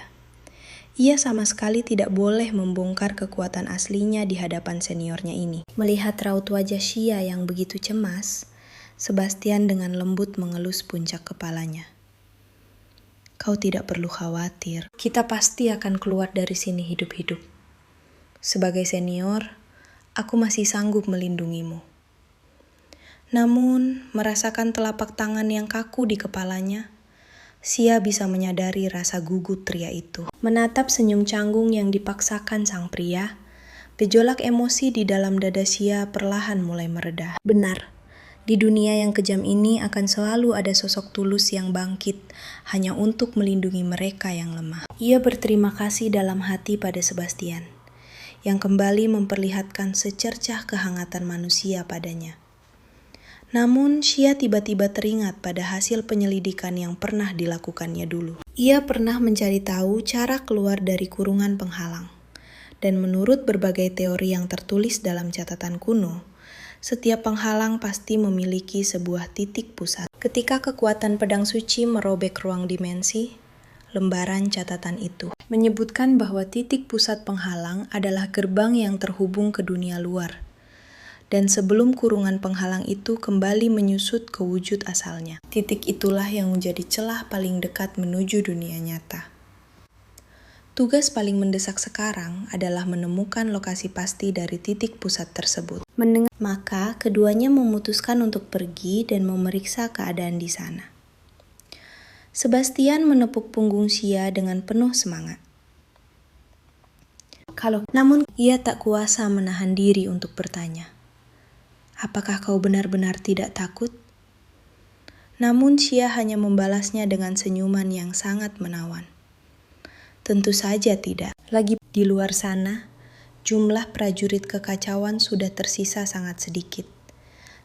Ia sama sekali tidak boleh membongkar kekuatan aslinya di hadapan seniornya ini. Melihat raut wajah Xia yang begitu cemas, Sebastian dengan lembut mengelus puncak kepalanya. "Kau tidak perlu khawatir. Kita pasti akan keluar dari sini hidup-hidup. Sebagai senior, aku masih sanggup melindungimu." Namun, merasakan telapak tangan yang kaku di kepalanya, Xia bisa menyadari rasa gugut pria itu. Menatap senyum canggung yang dipaksakan sang pria, gejolak emosi di dalam dada Xia perlahan mulai mereda. Benar, di dunia yang kejam ini akan selalu ada sosok tulus yang bangkit hanya untuk melindungi mereka yang lemah. Ia berterima kasih dalam hati pada Sebastian, yang kembali memperlihatkan secercah kehangatan manusia padanya. Namun, Xia tiba-tiba teringat pada hasil penyelidikan yang pernah dilakukannya dulu. Ia pernah mencari tahu cara keluar dari kurungan penghalang. Dan menurut berbagai teori yang tertulis dalam catatan kuno, setiap penghalang pasti memiliki sebuah titik pusat. Ketika kekuatan pedang suci merobek ruang dimensi, lembaran catatan itu menyebutkan bahwa titik pusat penghalang adalah gerbang yang terhubung ke dunia luar. Dan sebelum kurungan penghalang itu kembali menyusut ke wujud asalnya. Titik itulah yang menjadi celah paling dekat menuju dunia nyata. Tugas paling mendesak sekarang adalah menemukan lokasi pasti dari titik pusat tersebut. Maka keduanya memutuskan untuk pergi dan memeriksa keadaan di sana. Sebastian menepuk punggung Xia dengan penuh semangat. Namun ia tak kuasa menahan diri untuk bertanya, "Apakah kau benar-benar tidak takut?" Namun Xia hanya membalasnya dengan senyuman yang sangat menawan. Tentu saja tidak. Lagi di luar sana, jumlah prajurit kekacauan sudah tersisa sangat sedikit.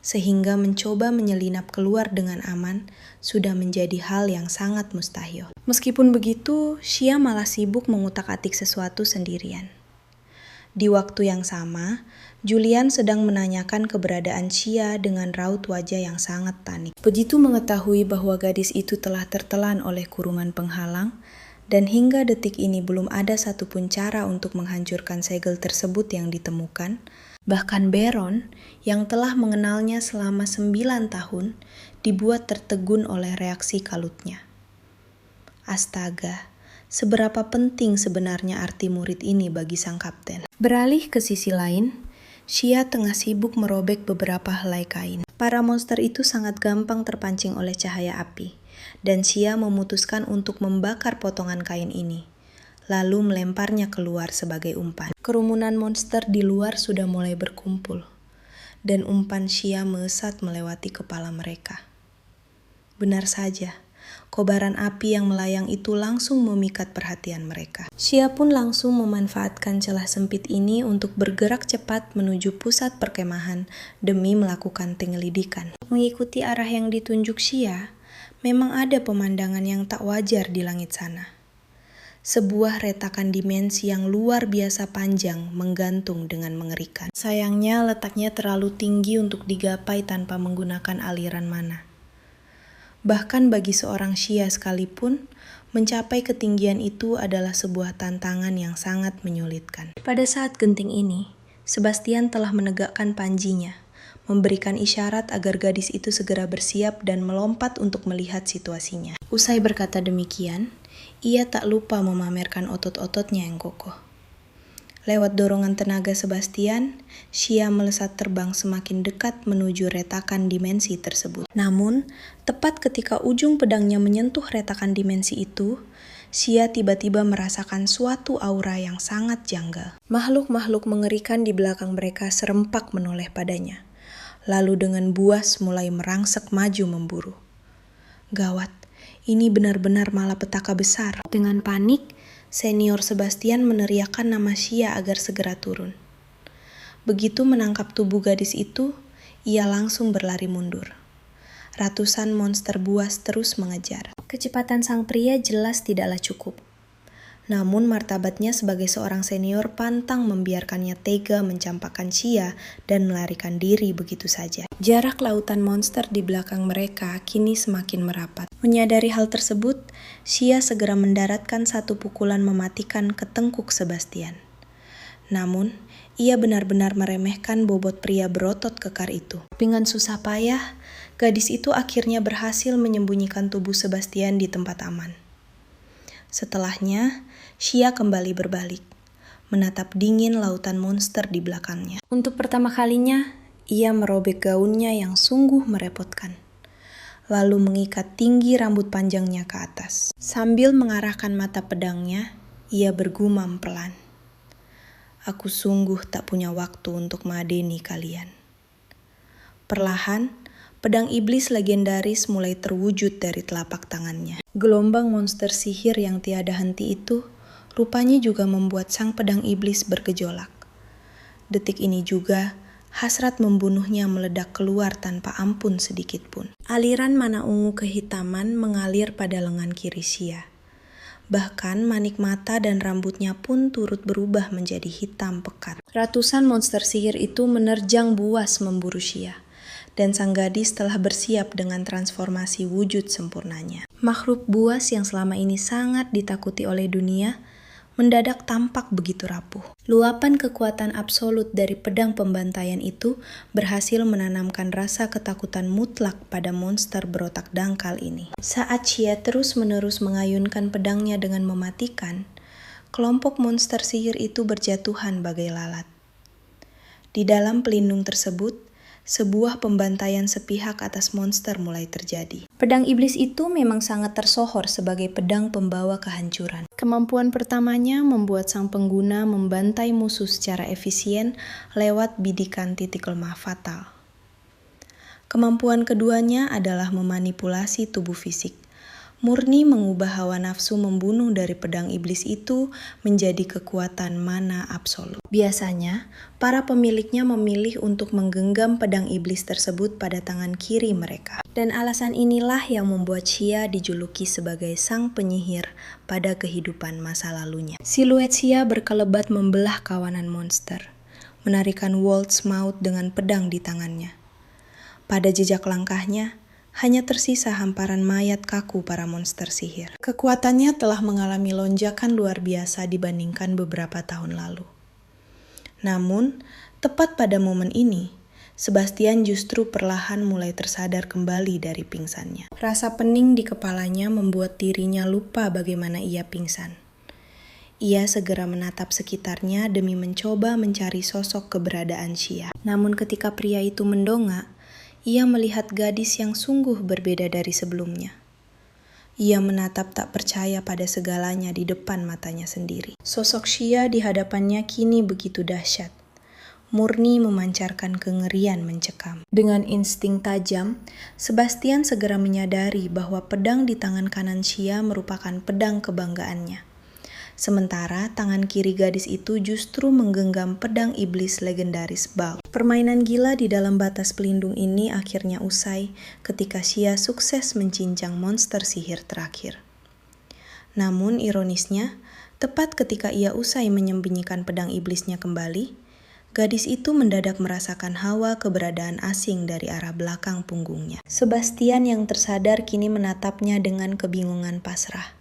Sehingga mencoba menyelinap keluar dengan aman sudah menjadi hal yang sangat mustahil. Meskipun begitu, Xia malah sibuk mengutak-atik sesuatu sendirian. Di waktu yang sama, Julian sedang menanyakan keberadaan Xia dengan raut wajah yang sangat panik. Begitu mengetahui bahwa gadis itu telah tertelan oleh kurungan penghalang, dan hingga detik ini belum ada satupun cara untuk menghancurkan segel tersebut yang ditemukan, bahkan Baron, yang telah mengenalnya selama 9 tahun, dibuat tertegun oleh reaksi kalutnya. Astaga, seberapa penting sebenarnya arti murid ini bagi sang kapten. Beralih ke sisi lain, Xia tengah sibuk merobek beberapa helai kain. Para monster itu sangat gampang terpancing oleh cahaya api, dan Xia memutuskan untuk membakar potongan kain ini, lalu melemparnya keluar sebagai umpan. Kerumunan monster di luar sudah mulai berkumpul, dan umpan Xia melesat melewati kepala mereka. Benar saja, kobaran api yang melayang itu langsung memikat perhatian mereka. Xia pun langsung memanfaatkan celah sempit ini untuk bergerak cepat menuju pusat perkemahan demi melakukan penyelidikan. Mengikuti arah yang ditunjuk Xia, memang ada pemandangan yang tak wajar di langit sana. Sebuah retakan dimensi yang luar biasa panjang menggantung dengan mengerikan. Sayangnya letaknya terlalu tinggi untuk digapai tanpa menggunakan aliran mana. Bahkan bagi seorang Xia sekalipun, mencapai ketinggian itu adalah sebuah tantangan yang sangat menyulitkan. Pada saat genting ini, Sebastian telah menegakkan panjinya, memberikan isyarat agar gadis itu segera bersiap dan melompat untuk melihat situasinya. Usai berkata demikian, ia tak lupa memamerkan otot-ototnya yang kokoh. Lewat dorongan tenaga Sebastian, Xia melesat terbang semakin dekat menuju retakan dimensi tersebut. Namun, tepat ketika ujung pedangnya menyentuh retakan dimensi itu, Xia tiba-tiba merasakan suatu aura yang sangat janggal. Makhluk-makhluk mengerikan di belakang mereka serempak menoleh padanya. Lalu dengan buas mulai merangsek maju memburu. Gawat, ini benar-benar malapetaka besar. Dengan panik, senior Sebastian meneriakkan nama Xia agar segera turun. Begitu menangkap tubuh gadis itu, ia langsung berlari mundur. Ratusan monster buas terus mengejar. Kecepatan sang pria jelas tidaklah cukup. Namun martabatnya sebagai seorang senior pantang membiarkannya tega mencampakkan Xia dan melarikan diri begitu saja. Jarak lautan monster di belakang mereka kini semakin merapat. Menyadari hal tersebut, Xia segera mendaratkan satu pukulan mematikan ke tengkuk Sebastian. Namun, ia benar-benar meremehkan bobot pria berotot kekar itu. Dengan susah payah, gadis itu akhirnya berhasil menyembunyikan tubuh Sebastian di tempat aman. Setelahnya, Xia kembali berbalik, menatap dingin lautan monster di belakangnya. Untuk pertama kalinya, ia merobek gaunnya yang sungguh merepotkan, lalu mengikat tinggi rambut panjangnya ke atas. Sambil mengarahkan mata pedangnya, ia bergumam pelan, "Aku sungguh tak punya waktu untuk mengadeni kalian." Perlahan, pedang iblis legendaris mulai terwujud dari telapak tangannya. Gelombang monster sihir yang tiada henti itu rupanya juga membuat sang pedang iblis bergejolak. Detik ini juga, hasrat membunuhnya meledak keluar tanpa ampun sedikit pun. Aliran mana ungu kehitaman mengalir pada lengan kiri Xia. Bahkan manik mata dan rambutnya pun turut berubah menjadi hitam pekat. Ratusan monster sihir itu menerjang buas memburu Xia. Dan sang gadis telah bersiap dengan transformasi wujud sempurnanya. Makhluk buas yang selama ini sangat ditakuti oleh dunia, mendadak tampak begitu rapuh. Luapan kekuatan absolut dari pedang pembantaian itu berhasil menanamkan rasa ketakutan mutlak pada monster berotak dangkal ini. Saat Xia terus-menerus mengayunkan pedangnya dengan mematikan, kelompok monster sihir itu berjatuhan bagai lalat. Di dalam pelindung tersebut, sebuah pembantaian sepihak atas monster mulai terjadi. Pedang iblis itu memang sangat tersohor sebagai pedang pembawa kehancuran. Kemampuan pertamanya membuat sang pengguna membantai musuh secara efisien lewat bidikan titik lemah fatal. Kemampuan keduanya adalah memanipulasi tubuh fisik. Murni mengubah hawa nafsu membunuh dari pedang iblis itu menjadi kekuatan mana absolut. Biasanya, para pemiliknya memilih untuk menggenggam pedang iblis tersebut pada tangan kiri mereka. Dan alasan inilah yang membuat Xia dijuluki sebagai sang penyihir pada kehidupan masa lalunya. Siluet Xia berkelebat membelah kawanan monster, menarikan waltz maut dengan pedang di tangannya. Pada jejak langkahnya, hanya tersisa hamparan mayat kaku para monster sihir. Kekuatannya telah mengalami lonjakan luar biasa dibandingkan beberapa tahun lalu. Namun, tepat pada momen ini, Sebastian justru perlahan mulai tersadar kembali dari pingsannya. Rasa pening di kepalanya membuat dirinya lupa bagaimana ia pingsan. Ia segera menatap sekitarnya demi mencoba mencari sosok keberadaan Xia. Namun ketika pria itu mendongak, ia melihat gadis yang sungguh berbeda dari sebelumnya. Ia menatap tak percaya pada segalanya di depan matanya sendiri. Sosok Xia di hadapannya kini begitu dahsyat. Murni memancarkan kengerian mencekam. Dengan insting tajam, Sebastian segera menyadari bahwa pedang di tangan kanan Xia merupakan pedang kebanggaannya. Sementara tangan kiri gadis itu justru menggenggam pedang iblis legendaris Baal. Permainan gila di dalam batas pelindung ini akhirnya usai ketika Xia sukses mencincang monster sihir terakhir. Namun ironisnya, Tepat ketika ia usai menyembunyikan pedang iblisnya kembali, gadis itu mendadak merasakan hawa keberadaan asing dari arah belakang punggungnya. Sebastian yang tersadar kini menatapnya dengan kebingungan pasrah,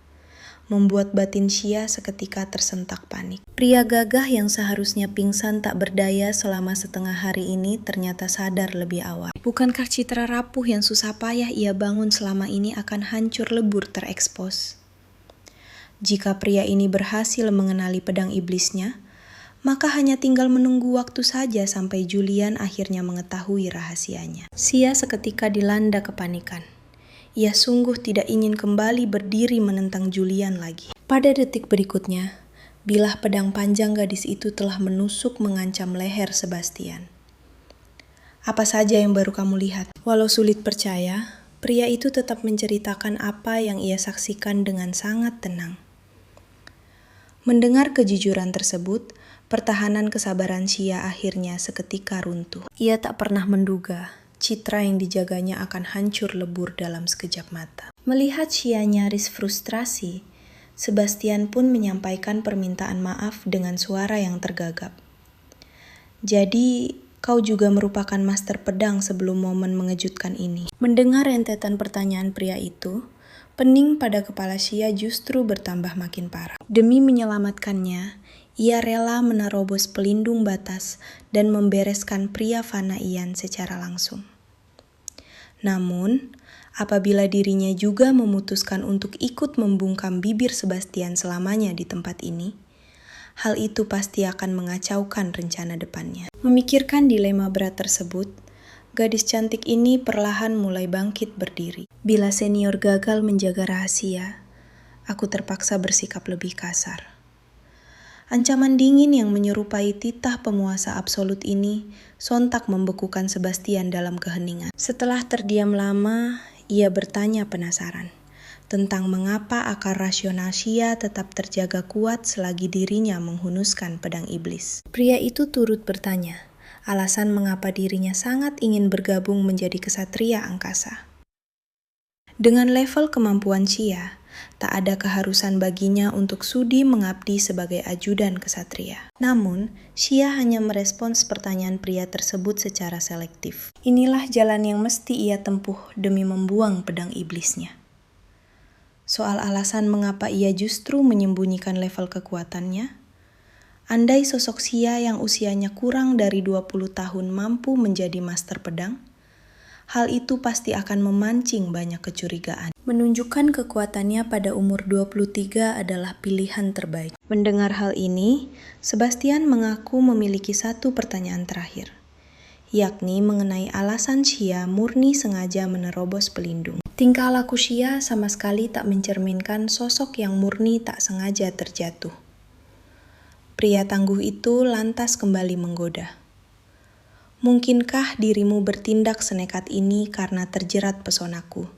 membuat batin Xia seketika tersentak panik. Pria gagah yang seharusnya pingsan tak berdaya selama setengah hari ini ternyata sadar lebih awal. Bukankah citra rapuh yang susah payah ia bangun selama ini akan hancur lebur terekspos? Jika pria ini berhasil mengenali pedang iblisnya, maka hanya tinggal menunggu waktu saja sampai Julian akhirnya mengetahui rahasianya. Xia seketika dilanda kepanikan. Ia sungguh tidak ingin kembali berdiri menentang Julian lagi. Pada detik berikutnya, bilah pedang panjang gadis itu telah menusuk mengancam leher Sebastian. Apa saja yang baru kamu lihat? Walau sulit percaya, pria itu tetap menceritakan apa yang ia saksikan dengan sangat tenang. Mendengar kejujuran tersebut, pertahanan kesabaran Xia akhirnya seketika runtuh. Ia tak pernah menduga citra yang dijaganya akan hancur lebur dalam sekejap mata. Melihat Xia nyaris frustrasi, Sebastian pun menyampaikan permintaan maaf dengan suara yang tergagap. Jadi, kau juga merupakan master pedang sebelum momen mengejutkan ini. Mendengar rentetan pertanyaan pria itu, pening pada kepala Xia justru bertambah makin parah. Demi menyelamatkannya, ia rela menerobos pelindung batas dan membereskan pria Fana Ian secara langsung. Namun, apabila dirinya juga memutuskan untuk ikut membungkam bibir Sebastian selamanya di tempat ini, hal itu pasti akan mengacaukan rencana depannya. Memikirkan dilema berat tersebut, gadis cantik ini perlahan mulai bangkit berdiri. Bila senior gagal menjaga rahasia, aku terpaksa bersikap lebih kasar. Ancaman dingin yang menyerupai titah penguasa absolut ini sontak membekukan Sebastian dalam keheningan. Setelah terdiam lama, ia bertanya penasaran tentang mengapa akar rasional Xia tetap terjaga kuat selagi dirinya menghunuskan pedang iblis. Pria itu turut bertanya alasan mengapa dirinya sangat ingin bergabung menjadi kesatria angkasa. Dengan level kemampuan Xia, tak ada keharusan baginya untuk sudi mengabdi sebagai ajudan kesatria. Namun, Xia hanya merespons pertanyaan pria tersebut secara selektif. Inilah jalan yang mesti ia tempuh demi membuang pedang iblisnya. Soal alasan mengapa ia justru menyembunyikan level kekuatannya, andai sosok Xia yang usianya kurang dari 20 tahun mampu menjadi master pedang, hal itu pasti akan memancing banyak kecurigaan. Menunjukkan kekuatannya pada umur 23 adalah pilihan terbaik. Mendengar hal ini, Sebastian mengaku memiliki satu pertanyaan terakhir, yakni mengenai alasan Xia murni sengaja menerobos pelindung. Tingkah laku Xia sama sekali tak mencerminkan sosok yang murni tak sengaja terjatuh. Pria tangguh itu lantas kembali menggoda. Mungkinkah dirimu bertindak senekat ini karena terjerat pesonaku,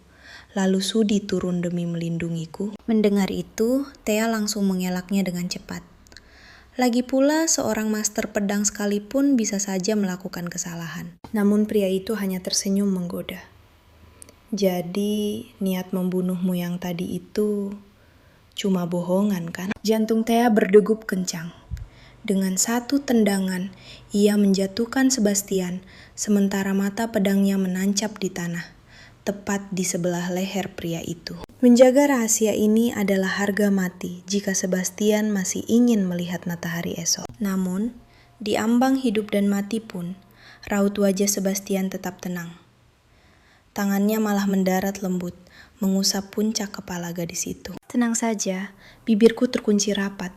lalu sudi turun demi melindungiku? Mendengar itu, Thea langsung mengelaknya dengan cepat. Lagi pula, seorang master pedang sekalipun bisa saja melakukan kesalahan. Namun pria itu hanya tersenyum menggoda. Jadi, niat membunuhmu yang tadi itu cuma bohongan, kan? Jantung Thea berdegup kencang. Dengan satu tendangan, ia menjatuhkan Sebastian, sementara mata pedangnya menancap di tanah, tepat di sebelah leher pria itu. Menjaga rahasia ini adalah harga mati jika Sebastian masih ingin melihat matahari esok. Namun, di ambang hidup dan mati pun, raut wajah Sebastian tetap tenang. Tangannya malah mendarat lembut, mengusap puncak kepala gadis itu. Tenang saja, bibirku terkunci rapat.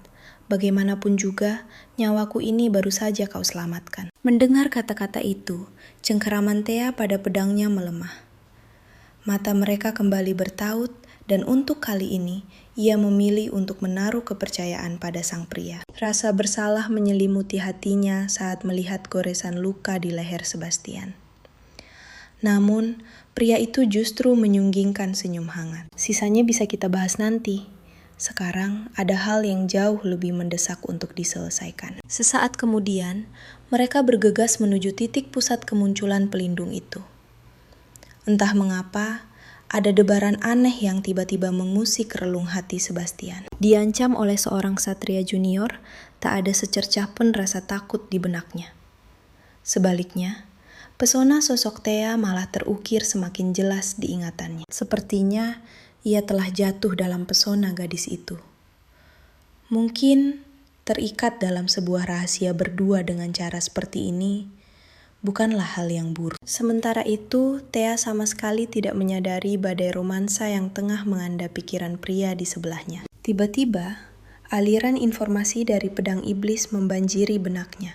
Bagaimanapun juga, nyawaku ini baru saja kau selamatkan. Mendengar kata-kata itu, cengkeraman Thea pada pedangnya melemah. Mata mereka kembali bertaut, dan untuk kali ini, ia memilih untuk menaruh kepercayaan pada sang pria. Rasa bersalah menyelimuti hatinya saat melihat goresan luka di leher Sebastian. Namun, pria itu justru menyunggingkan senyum hangat. Sisanya bisa kita bahas nanti. Sekarang ada hal yang jauh lebih mendesak untuk diselesaikan. Sesaat kemudian, mereka bergegas menuju titik pusat kemunculan pelindung itu. Entah mengapa, Ada debaran aneh yang tiba-tiba mengusik relung hati Sebastian. Diancam oleh seorang satria junior, tak ada secercah pun rasa takut di benaknya. Sebaliknya, pesona sosok Thea malah terukir semakin jelas di ingatannya. Sepertinya ia telah jatuh dalam pesona gadis itu. Mungkin terikat dalam sebuah rahasia berdua dengan cara seperti ini bukanlah hal yang buruk. Sementara itu, Thea sama sekali tidak menyadari badai romansa yang tengah melanda pikiran pria di sebelahnya. Tiba-tiba, aliran informasi dari pedang iblis membanjiri benaknya,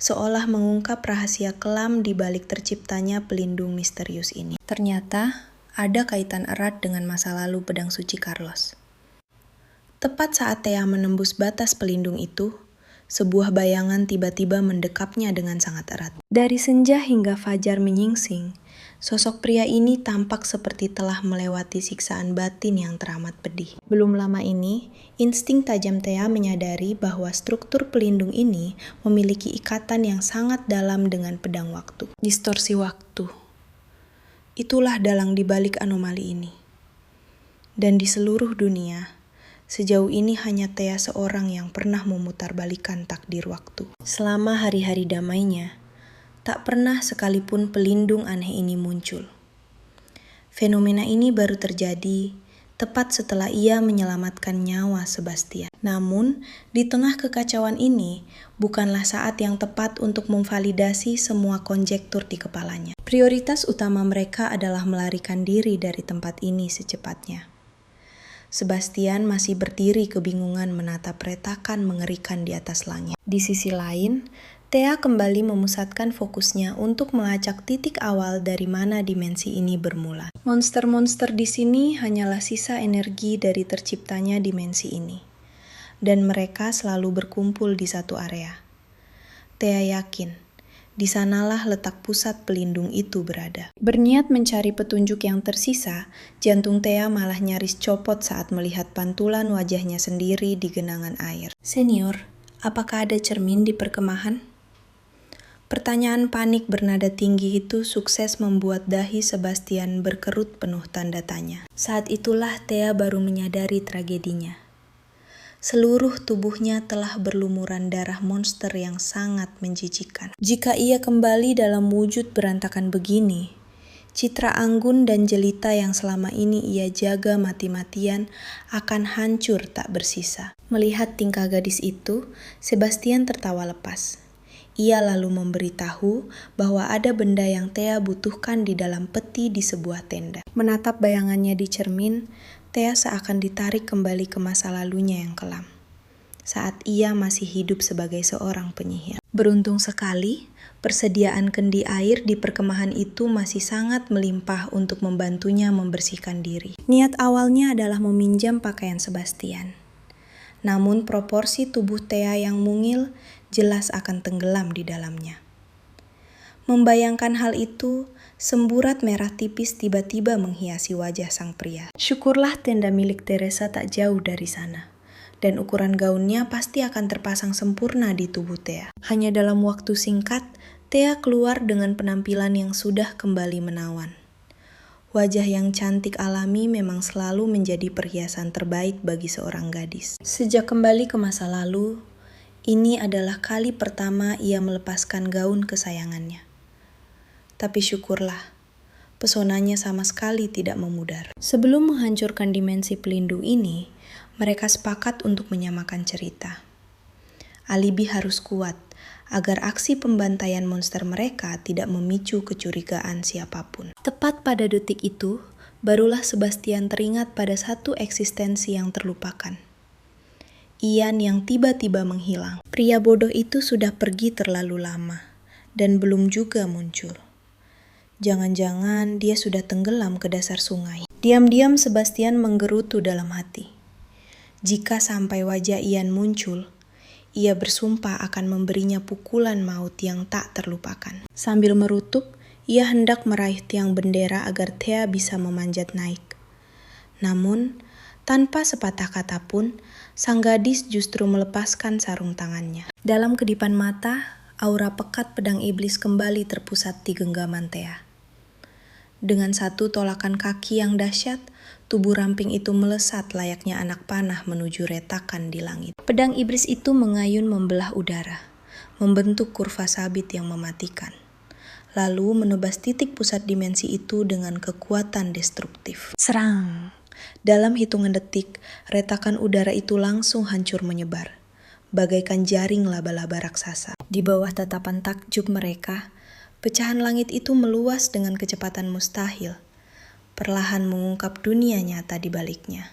seolah mengungkap rahasia kelam di balik terciptanya pelindung misterius ini. Ternyata, ada kaitan erat dengan masa lalu pedang suci Carlos. Tepat saat Thea menembus batas pelindung itu, sebuah bayangan tiba-tiba mendekapnya dengan sangat erat. Dari senja hingga fajar menyingsing, sosok pria ini tampak seperti telah melewati siksaan batin yang teramat pedih. Belum lama ini, insting tajam Thea menyadari bahwa struktur pelindung ini memiliki ikatan yang sangat dalam dengan pedang waktu. Distorsi waktu. Itulah dalang dibalik anomali ini. Dan di seluruh dunia, sejauh ini hanya Thea seorang yang pernah memutarbalikkan takdir waktu. Selama hari-hari damainya, tak pernah sekalipun pelindung aneh ini muncul. Fenomena ini baru terjadi tepat setelah ia menyelamatkan nyawa Sebastian. Namun, di tengah kekacauan ini, bukanlah saat yang tepat untuk memvalidasi semua konjektur di kepalanya. Prioritas utama mereka adalah melarikan diri dari tempat ini secepatnya. Sebastian masih berdiri kebingungan menatap retakan mengerikan di atas langit. Di sisi lain, Thea kembali memusatkan fokusnya untuk melacak titik awal dari mana dimensi ini bermula. Monster-monster di sini hanyalah sisa energi dari terciptanya dimensi ini, dan mereka selalu berkumpul di satu area. Thea yakin di sanalah letak pusat pelindung itu berada. Berniat mencari petunjuk yang tersisa, jantung Thea malah nyaris copot saat melihat pantulan wajahnya sendiri di genangan air. "Senior, apakah ada cermin di perkemahan?" Pertanyaan panik bernada tinggi itu sukses membuat dahi Sebastian berkerut penuh tanda tanya. Saat itulah Thea baru menyadari tragedinya. Seluruh tubuhnya telah berlumuran darah monster yang sangat menjijikkan. Jika ia kembali dalam wujud berantakan begini, citra anggun dan jelita yang selama ini ia jaga mati-matian akan hancur tak bersisa. Melihat tingkah gadis itu, Sebastian tertawa lepas. Ia lalu memberitahu bahwa ada benda yang Thea butuhkan di dalam peti di sebuah tenda. Menatap bayangannya di cermin, Thea seakan ditarik kembali ke masa lalunya yang kelam, saat ia masih hidup sebagai seorang penyihir. Beruntung sekali, persediaan kendi air di perkemahan itu masih sangat melimpah untuk membantunya membersihkan diri. Niat awalnya adalah meminjam pakaian Sebastian. Namun proporsi tubuh Thea yang mungil jelas akan tenggelam di dalamnya. Membayangkan hal itu, semburat merah tipis tiba-tiba menghiasi wajah sang pria. Syukurlah tenda milik Teresa tak jauh dari sana, dan ukuran gaunnya pasti akan terpasang sempurna di tubuh Thea. Hanya dalam waktu singkat, Thea keluar dengan penampilan yang sudah kembali menawan. Wajah yang cantik alami memang selalu menjadi perhiasan terbaik bagi seorang gadis. Sejak kembali ke masa lalu, ini adalah kali pertama ia melepaskan gaun kesayangannya. Tapi syukurlah, pesonanya sama sekali tidak memudar. Sebelum menghancurkan dimensi pelindung ini, mereka sepakat untuk menyamakan cerita. Alibi harus kuat, agar aksi pembantaian monster mereka tidak memicu kecurigaan siapapun. Tepat pada detik itu, barulah Sebastian teringat pada satu eksistensi yang terlupakan. Ian yang tiba-tiba menghilang. Pria bodoh itu sudah pergi terlalu lama, dan belum juga muncul. Jangan-jangan dia sudah tenggelam ke dasar sungai. Diam-diam Sebastian menggerutu dalam hati. Jika sampai wajah Ian muncul, ia bersumpah akan memberinya pukulan maut yang tak terlupakan. Sambil merutuk, ia hendak meraih tiang bendera agar Thea bisa memanjat naik. Namun, tanpa sepatah kata pun, sang gadis justru melepaskan sarung tangannya. Dalam kedipan mata, aura pekat pedang iblis kembali terpusat di genggaman Thea. Dengan satu tolakan kaki yang dahsyat, tubuh ramping itu melesat layaknya anak panah menuju retakan di langit. Pedang iblis itu mengayun membelah udara, membentuk kurva sabit yang mematikan, lalu menebas titik pusat dimensi itu dengan kekuatan destruktif. Serang! Dalam hitungan detik, retakan udara itu langsung hancur menyebar, bagaikan jaring laba-laba raksasa. Di bawah tatapan takjub mereka, pecahan langit itu meluas dengan kecepatan mustahil, perlahan mengungkap dunia nyata di baliknya.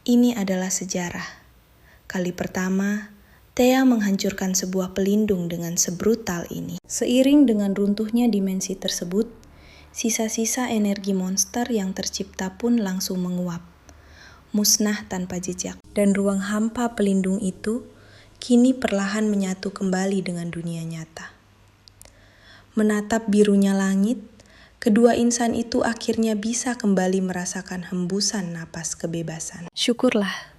Ini adalah sejarah. Kali pertama, Thea menghancurkan sebuah pelindung dengan sebrutal ini. Seiring dengan runtuhnya dimensi tersebut, sisa-sisa energi monster yang tercipta pun langsung menguap, musnah tanpa jejak. Dan ruang hampa pelindung itu kini perlahan menyatu kembali dengan dunia nyata. Menatap birunya langit, kedua insan itu akhirnya bisa kembali merasakan hembusan napas kebebasan. Syukurlah,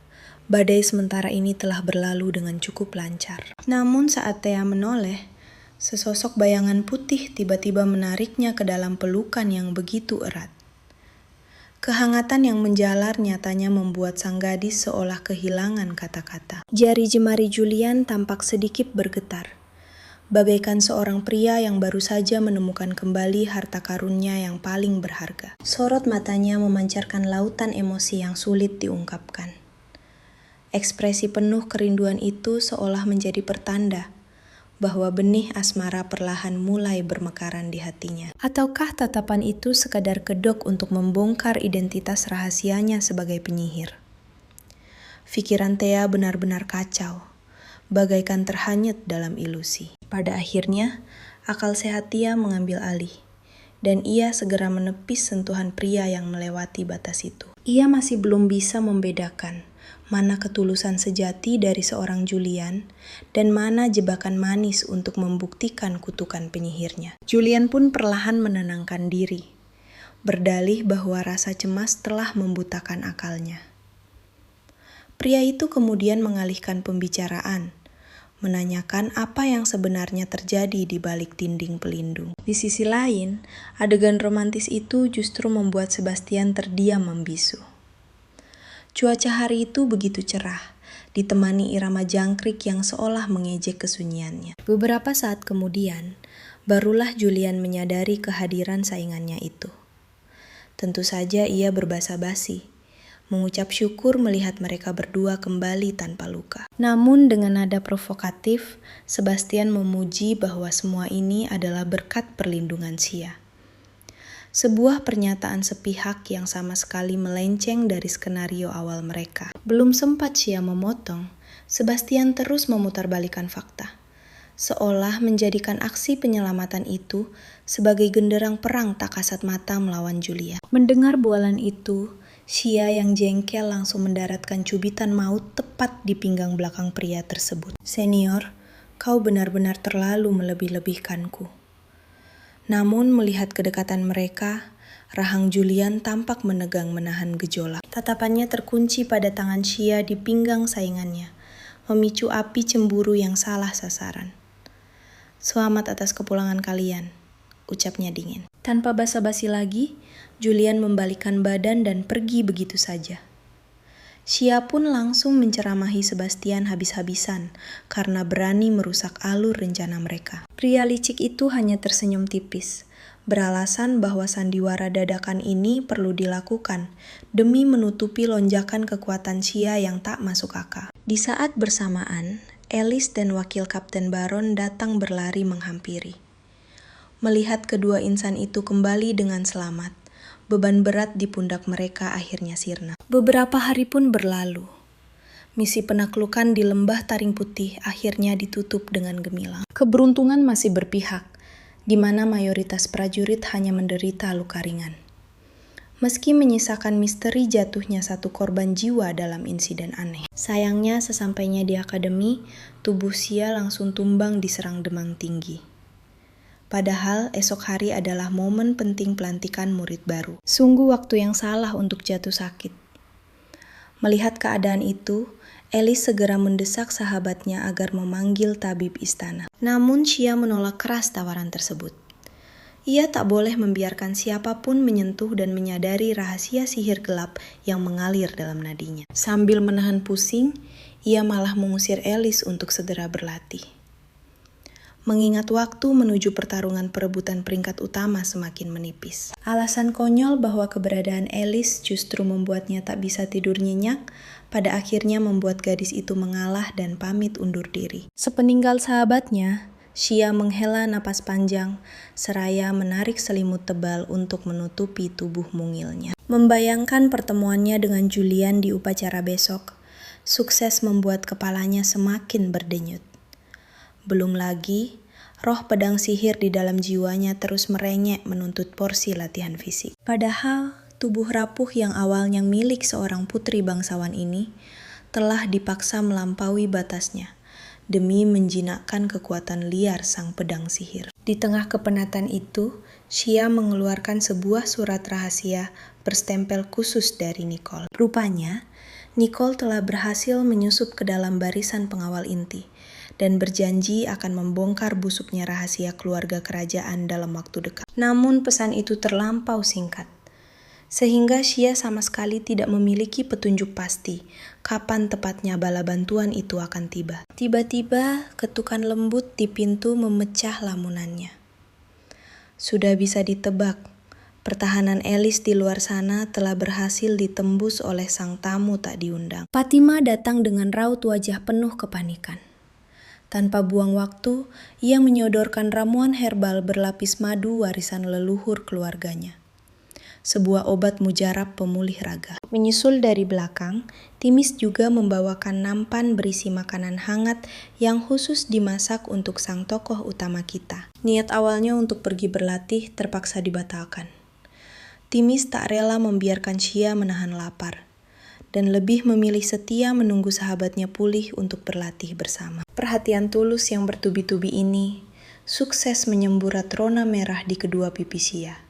badai sementara ini telah berlalu dengan cukup lancar. Namun saat Thea menoleh, sesosok bayangan putih tiba-tiba menariknya ke dalam pelukan yang begitu erat. Kehangatan yang menjalar nyatanya membuat sang gadis seolah kehilangan kata-kata. Jari jemari Julian tampak sedikit bergetar, bagaikan seorang pria yang baru saja menemukan kembali harta karunnya yang paling berharga. Sorot matanya memancarkan lautan emosi yang sulit diungkapkan. Ekspresi penuh kerinduan itu seolah menjadi pertanda bahwa benih asmara perlahan mulai bermekaran di hatinya. Ataukah tatapan itu sekadar kedok untuk membongkar identitas rahasianya sebagai penyihir? Pikiran Thea benar-benar kacau, bagaikan terhanyut dalam ilusi. Pada akhirnya, akal sehat Thea mengambil alih, dan ia segera menepis sentuhan pria yang melewati batas itu. Ia masih belum bisa membedakan mana ketulusan sejati dari seorang Julian dan mana jebakan manis untuk membuktikan kutukan penyihirnya. Julian pun perlahan menenangkan diri, berdalih bahwa rasa cemas telah membutakan akalnya. Pria itu kemudian mengalihkan pembicaraan, menanyakan apa yang sebenarnya terjadi di balik dinding pelindung. Di sisi lain, adegan romantis itu justru membuat Sebastian terdiam membisu. Cuaca hari itu begitu cerah, ditemani irama jangkrik yang seolah mengejek kesunyiannya. Beberapa saat kemudian, barulah Julian menyadari kehadiran saingannya itu. Tentu saja ia berbasa-basi, mengucap syukur melihat mereka berdua kembali tanpa luka. Namun dengan nada provokatif, Sebastian memuji bahwa semua ini adalah berkat perlindungan Xia. Sebuah pernyataan sepihak yang sama sekali melenceng dari skenario awal mereka. Belum sempat Xia memotong, Sebastian terus memutarbalikkan fakta, seolah menjadikan aksi penyelamatan itu sebagai genderang perang tak kasat mata melawan Julia. Mendengar bualan itu, Xia yang jengkel langsung mendaratkan cubitan maut tepat di pinggang belakang pria tersebut. "Senior, kau benar-benar terlalu melebih-lebihkanku." Namun melihat kedekatan mereka, rahang Julian tampak menegang menahan gejolak. Tatapannya terkunci pada tangan Xia di pinggang saingannya, memicu api cemburu yang salah sasaran. "Selamat atas kepulangan kalian," ucapnya dingin. Tanpa basa-basi lagi, Julian membalikkan badan dan pergi begitu saja. Xia pun langsung menceramahi Sebastian habis-habisan karena berani merusak alur rencana mereka. Pria licik itu hanya tersenyum tipis, beralasan bahwa sandiwara dadakan ini perlu dilakukan demi menutupi lonjakan kekuatan Xia yang tak masuk akal. Di saat bersamaan, Alice dan Wakil Kapten Baron datang berlari menghampiri. Melihat kedua insan itu kembali dengan selamat, beban berat di pundak mereka akhirnya sirna. Beberapa hari pun berlalu. Misi penaklukan di lembah Taring Putih akhirnya ditutup dengan gemilang. Keberuntungan masih berpihak, di mana mayoritas prajurit hanya menderita luka ringan. Meski menyisakan misteri jatuhnya satu korban jiwa dalam insiden aneh. Sayangnya sesampainya di akademi, tubuh Xia langsung tumbang diserang demam tinggi. Padahal esok hari adalah momen penting pelantikan murid baru. Sungguh waktu yang salah untuk jatuh sakit. Melihat keadaan itu, Alice segera mendesak sahabatnya agar memanggil tabib istana. Namun Xia menolak keras tawaran tersebut. Ia tak boleh membiarkan siapapun menyentuh dan menyadari rahasia sihir gelap yang mengalir dalam nadinya. Sambil menahan pusing, ia malah mengusir Alice untuk segera berlatih. Mengingat waktu menuju pertarungan perebutan peringkat utama semakin menipis. Alasan konyol bahwa keberadaan Alice justru membuatnya tak bisa tidur nyenyak, pada akhirnya membuat gadis itu mengalah dan pamit undur diri. Sepeninggal sahabatnya, Xia menghela napas panjang, seraya menarik selimut tebal untuk menutupi tubuh mungilnya. Membayangkan pertemuannya dengan Julian di upacara besok, sukses membuat kepalanya semakin berdenyut. Belum lagi, roh pedang sihir di dalam jiwanya terus merengek menuntut porsi latihan fisik. Padahal, tubuh rapuh yang awalnya milik seorang putri bangsawan ini telah dipaksa melampaui batasnya demi menjinakkan kekuatan liar sang pedang sihir. Di tengah kepenatan itu, Xia mengeluarkan sebuah surat rahasia berstempel khusus dari Nicole. Rupanya, Nicole telah berhasil menyusup ke dalam barisan pengawal inti dan berjanji akan membongkar busuknya rahasia keluarga kerajaan dalam waktu dekat. Namun pesan itu terlampau singkat, sehingga Xia sama sekali tidak memiliki petunjuk pasti kapan tepatnya bala bantuan itu akan tiba. Tiba-tiba ketukan lembut di pintu memecah lamunannya. Sudah bisa ditebak, pertahanan Alice di luar sana telah berhasil ditembus oleh sang tamu tak diundang. Fatima datang dengan raut wajah penuh kepanikan. Tanpa buang waktu, ia menyodorkan ramuan herbal berlapis madu warisan leluhur keluarganya. Sebuah obat mujarab pemulih raga. Menyusul dari belakang, Timis juga membawakan nampan berisi makanan hangat yang khusus dimasak untuk sang tokoh utama kita. Niat awalnya untuk pergi berlatih terpaksa dibatalkan. Timis tak rela membiarkan Xia menahan lapar, dan lebih memilih setia menunggu sahabatnya pulih untuk berlatih bersama. Perhatian tulus yang bertubi-tubi ini sukses menyemburat rona merah di kedua pipi Xia.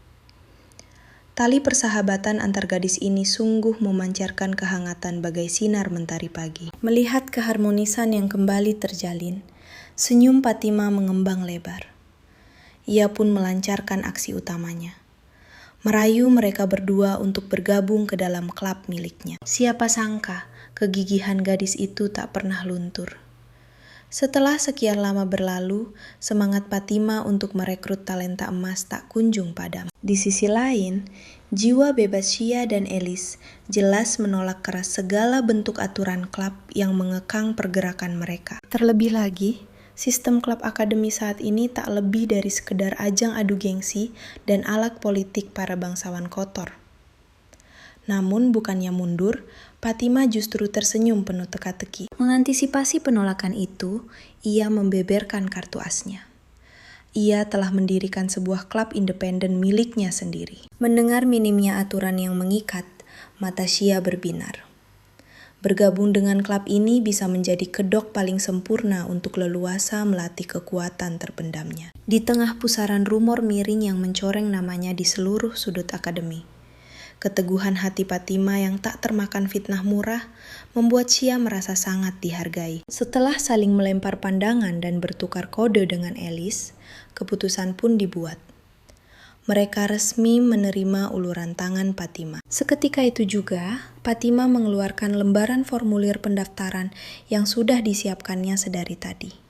Tali persahabatan antar gadis ini sungguh memancarkan kehangatan bagai sinar mentari pagi. Melihat keharmonisan yang kembali terjalin, senyum Fatima mengembang lebar. Ia pun melancarkan aksi utamanya, merayu mereka berdua untuk bergabung ke dalam klub miliknya. Siapa sangka kegigihan gadis itu tak pernah luntur. Setelah sekian lama berlalu, semangat Fatima untuk merekrut talenta emas tak kunjung padam. Di sisi lain, jiwa bebas Xia dan Alice jelas menolak keras segala bentuk aturan klub yang mengekang pergerakan mereka. Terlebih lagi, sistem klub akademi saat ini tak lebih dari sekedar ajang adu gengsi dan alat politik para bangsawan kotor. Namun bukannya mundur, Fatima justru tersenyum penuh teka-teki. Mengantisipasi penolakan itu, ia membeberkan kartu asnya. Ia telah mendirikan sebuah klub independen miliknya sendiri. Mendengar minimnya aturan yang mengikat, mata Xia berbinar. Bergabung dengan klub ini bisa menjadi kedok paling sempurna untuk leluasa melatih kekuatan terpendamnya. Di tengah pusaran rumor miring yang mencoreng namanya di seluruh sudut akademi, keteguhan hati Fatima yang tak termakan fitnah murah membuat Xia merasa sangat dihargai. Setelah saling melempar pandangan dan bertukar kode dengan Alice, keputusan pun dibuat. Mereka resmi menerima uluran tangan Fatima. Seketika itu juga, Fatima mengeluarkan lembaran formulir pendaftaran yang sudah disiapkannya sedari tadi.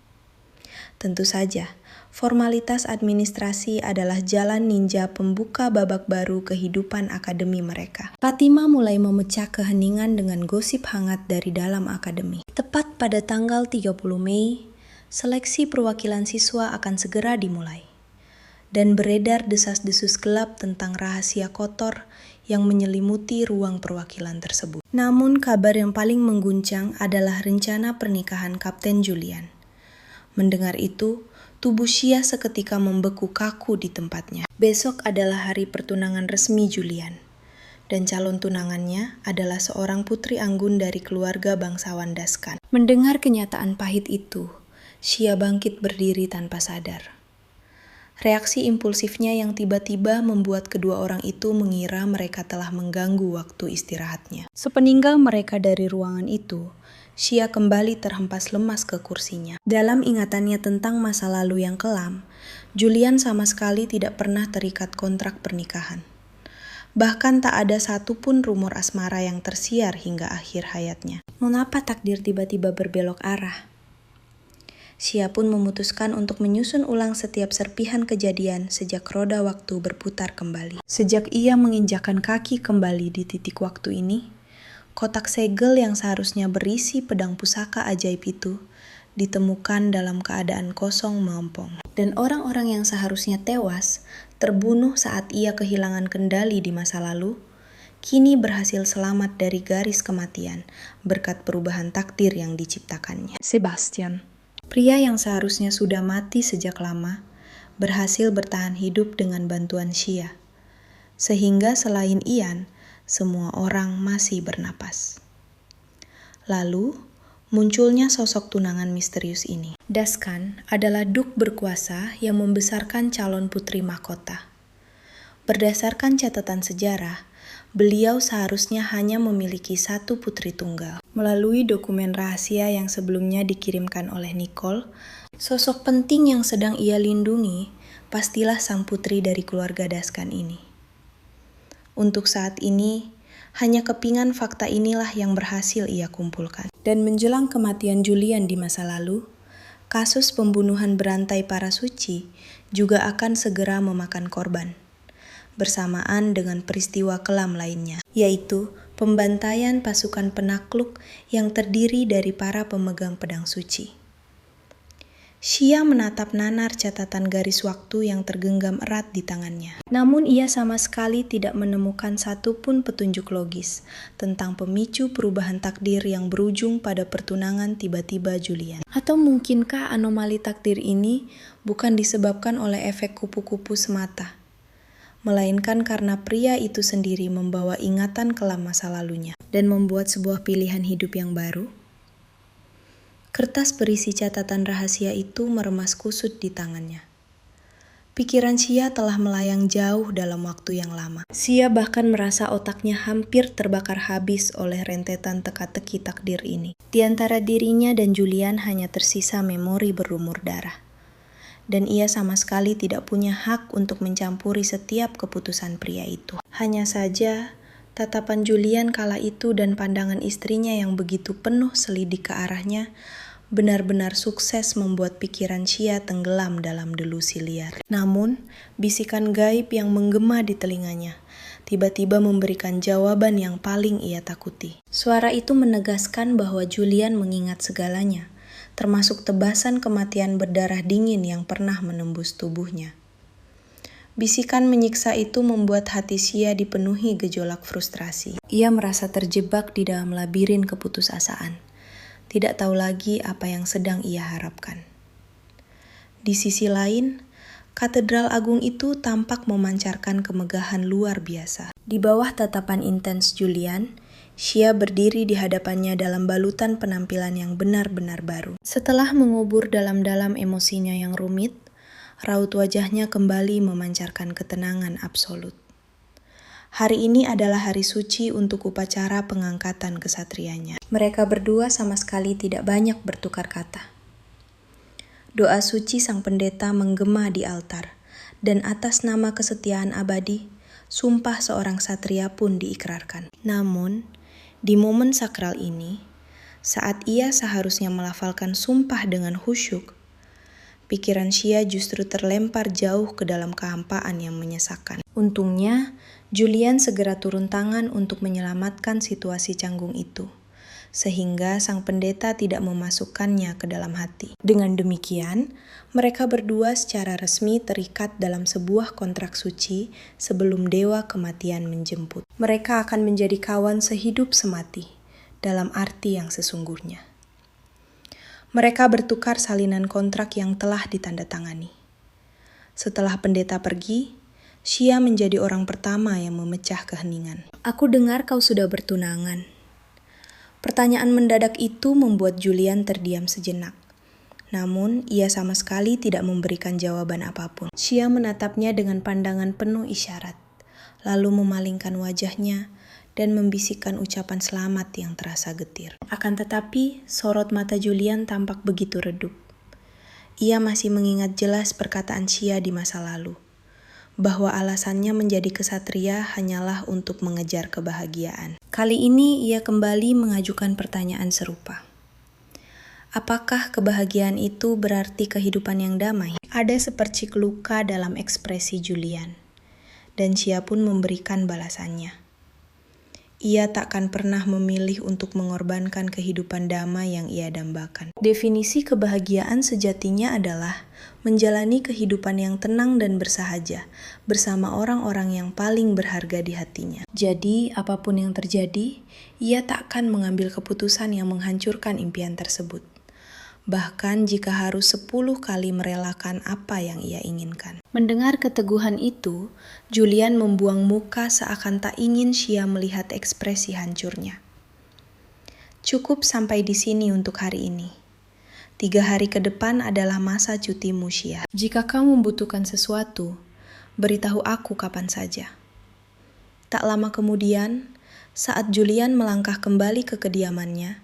Tentu saja, formalitas administrasi adalah jalan ninja pembuka babak baru kehidupan akademi mereka. Fatima mulai memecah keheningan dengan gosip hangat dari dalam akademi. Tepat pada tanggal 30 Mei, seleksi perwakilan siswa akan segera dimulai. Dan beredar desas-desus gelap tentang rahasia kotor yang menyelimuti ruang perwakilan tersebut. Namun kabar yang paling mengguncang adalah rencana pernikahan Kapten Julian. Mendengar itu, tubuh Xia seketika membeku kaku di tempatnya. Besok adalah hari pertunangan resmi Julian, dan calon tunangannya adalah seorang putri anggun dari keluarga bangsawan Daskan. Mendengar kenyataan pahit itu, Xia bangkit berdiri tanpa sadar. Reaksi impulsifnya yang tiba-tiba membuat kedua orang itu mengira mereka telah mengganggu waktu istirahatnya. Sepeninggal mereka dari ruangan itu, Xia kembali terhempas lemas ke kursinya. Dalam ingatannya tentang masa lalu yang kelam, Julian sama sekali tidak pernah terikat kontrak pernikahan. Bahkan tak ada satupun rumor asmara yang tersiar hingga akhir hayatnya. Mengapa takdir tiba-tiba berbelok arah? Xia pun memutuskan untuk menyusun ulang setiap serpihan kejadian sejak roda waktu berputar kembali. Sejak ia menginjakkan kaki kembali di titik waktu ini, kotak segel yang seharusnya berisi pedang pusaka ajaib itu ditemukan dalam keadaan kosong melompong. Dan orang-orang yang seharusnya tewas, terbunuh saat ia kehilangan kendali di masa lalu, kini berhasil selamat dari garis kematian berkat perubahan takdir yang diciptakannya. Sebastian, pria yang seharusnya sudah mati sejak lama, berhasil bertahan hidup dengan bantuan Xia. Sehingga selain Ian, semua orang masih bernapas. Lalu, munculnya sosok tunangan misterius ini. Daskan adalah duk berkuasa yang membesarkan calon putri mahkota. Berdasarkan catatan sejarah, beliau seharusnya hanya memiliki satu putri tunggal. Melalui dokumen rahasia yang sebelumnya dikirimkan oleh Nicole, sosok penting yang sedang ia lindungi pastilah sang putri dari keluarga Daskan ini. Untuk saat ini, hanya kepingan fakta inilah yang berhasil ia kumpulkan. Dan menjelang kematian Julian di masa lalu, kasus pembunuhan berantai para suci juga akan segera memakan korban, bersamaan dengan peristiwa kelam lainnya, yaitu pembantaian pasukan penakluk yang terdiri dari para pemegang pedang suci. Xia menatap nanar catatan garis waktu yang tergenggam erat di tangannya. Namun ia sama sekali tidak menemukan satupun petunjuk logis tentang pemicu perubahan takdir yang berujung pada pertunangan tiba-tiba Julian. Atau mungkinkah anomali takdir ini bukan disebabkan oleh efek kupu-kupu semata, melainkan karena pria itu sendiri membawa ingatan kelam masa lalunya dan membuat sebuah pilihan hidup yang baru? Kertas berisi catatan rahasia itu meremas kusut di tangannya. Pikiran Xia telah melayang jauh dalam waktu yang lama. Xia bahkan merasa otaknya hampir terbakar habis oleh rentetan teka-teki takdir ini. Di antara dirinya dan Julian hanya tersisa memori berlumur darah. Dan ia sama sekali tidak punya hak untuk mencampuri setiap keputusan pria itu. Hanya saja, tatapan Julian kala itu dan pandangan istrinya yang begitu penuh selidik ke arahnya benar-benar sukses membuat pikiran Xia tenggelam dalam delusi liar. Namun, bisikan gaib yang menggema di telinganya tiba-tiba memberikan jawaban yang paling ia takuti. Suara itu menegaskan bahwa Julian mengingat segalanya, termasuk tebasan kematian berdarah dingin yang pernah menembus tubuhnya. Bisikan menyiksa itu membuat hati Xia dipenuhi gejolak frustrasi. Ia merasa terjebak di dalam labirin keputusasaan. Tidak tahu lagi apa yang sedang ia harapkan. Di sisi lain, katedral agung itu tampak memancarkan kemegahan luar biasa. Di bawah tatapan intens Julian, Xia berdiri di hadapannya dalam balutan penampilan yang benar-benar baru. Setelah mengubur dalam-dalam emosinya yang rumit, raut wajahnya kembali memancarkan ketenangan absolut. Hari ini adalah hari suci untuk upacara pengangkatan kesatrianya. Mereka berdua sama sekali tidak banyak bertukar kata. Doa suci sang pendeta menggema di altar, dan atas nama kesetiaan abadi, sumpah seorang satria pun diikrarkan. Namun, di momen sakral ini, saat ia seharusnya melafalkan sumpah dengan khusyuk, pikiran Xia justru terlempar jauh ke dalam kehampaan yang menyesakan. Untungnya, Julian segera turun tangan untuk menyelamatkan situasi canggung itu, sehingga sang pendeta tidak memasukkannya ke dalam hati. Dengan demikian, mereka berdua secara resmi terikat dalam sebuah kontrak suci sebelum dewa kematian menjemput. Mereka akan menjadi kawan sehidup semati, dalam arti yang sesungguhnya. Mereka bertukar salinan kontrak yang telah ditandatangani. Setelah pendeta pergi, Xia menjadi orang pertama yang memecah keheningan. "Aku dengar kau sudah bertunangan." Pertanyaan mendadak itu membuat Julian terdiam sejenak. Namun, ia sama sekali tidak memberikan jawaban apapun. Xia menatapnya dengan pandangan penuh isyarat, lalu memalingkan wajahnya dan membisikkan ucapan selamat yang terasa getir. Akan tetapi, sorot mata Julian tampak begitu redup. Ia masih mengingat jelas perkataan Xia di masa lalu, bahwa alasannya menjadi kesatria hanyalah untuk mengejar kebahagiaan. Kali ini ia kembali mengajukan pertanyaan serupa. Apakah kebahagiaan itu berarti kehidupan yang damai? Ada sepercik luka dalam ekspresi Julian, dan Xia pun memberikan balasannya. Ia takkan pernah memilih untuk mengorbankan kehidupan damai yang ia dambakan. Definisi kebahagiaan sejatinya adalah menjalani kehidupan yang tenang dan bersahaja bersama orang-orang yang paling berharga di hatinya. Jadi, apapun yang terjadi, ia takkan mengambil keputusan yang menghancurkan impian tersebut. Bahkan jika harus 10 kali merelakan apa yang ia inginkan. Mendengar keteguhan itu, Julian membuang muka seakan tak ingin Xia melihat ekspresi hancurnya. Cukup sampai di sini untuk hari ini. 3 hari ke depan adalah masa cutimu, Xia. Jika kamu membutuhkan sesuatu, beritahu aku kapan saja. Tak lama kemudian, saat Julian melangkah kembali ke kediamannya,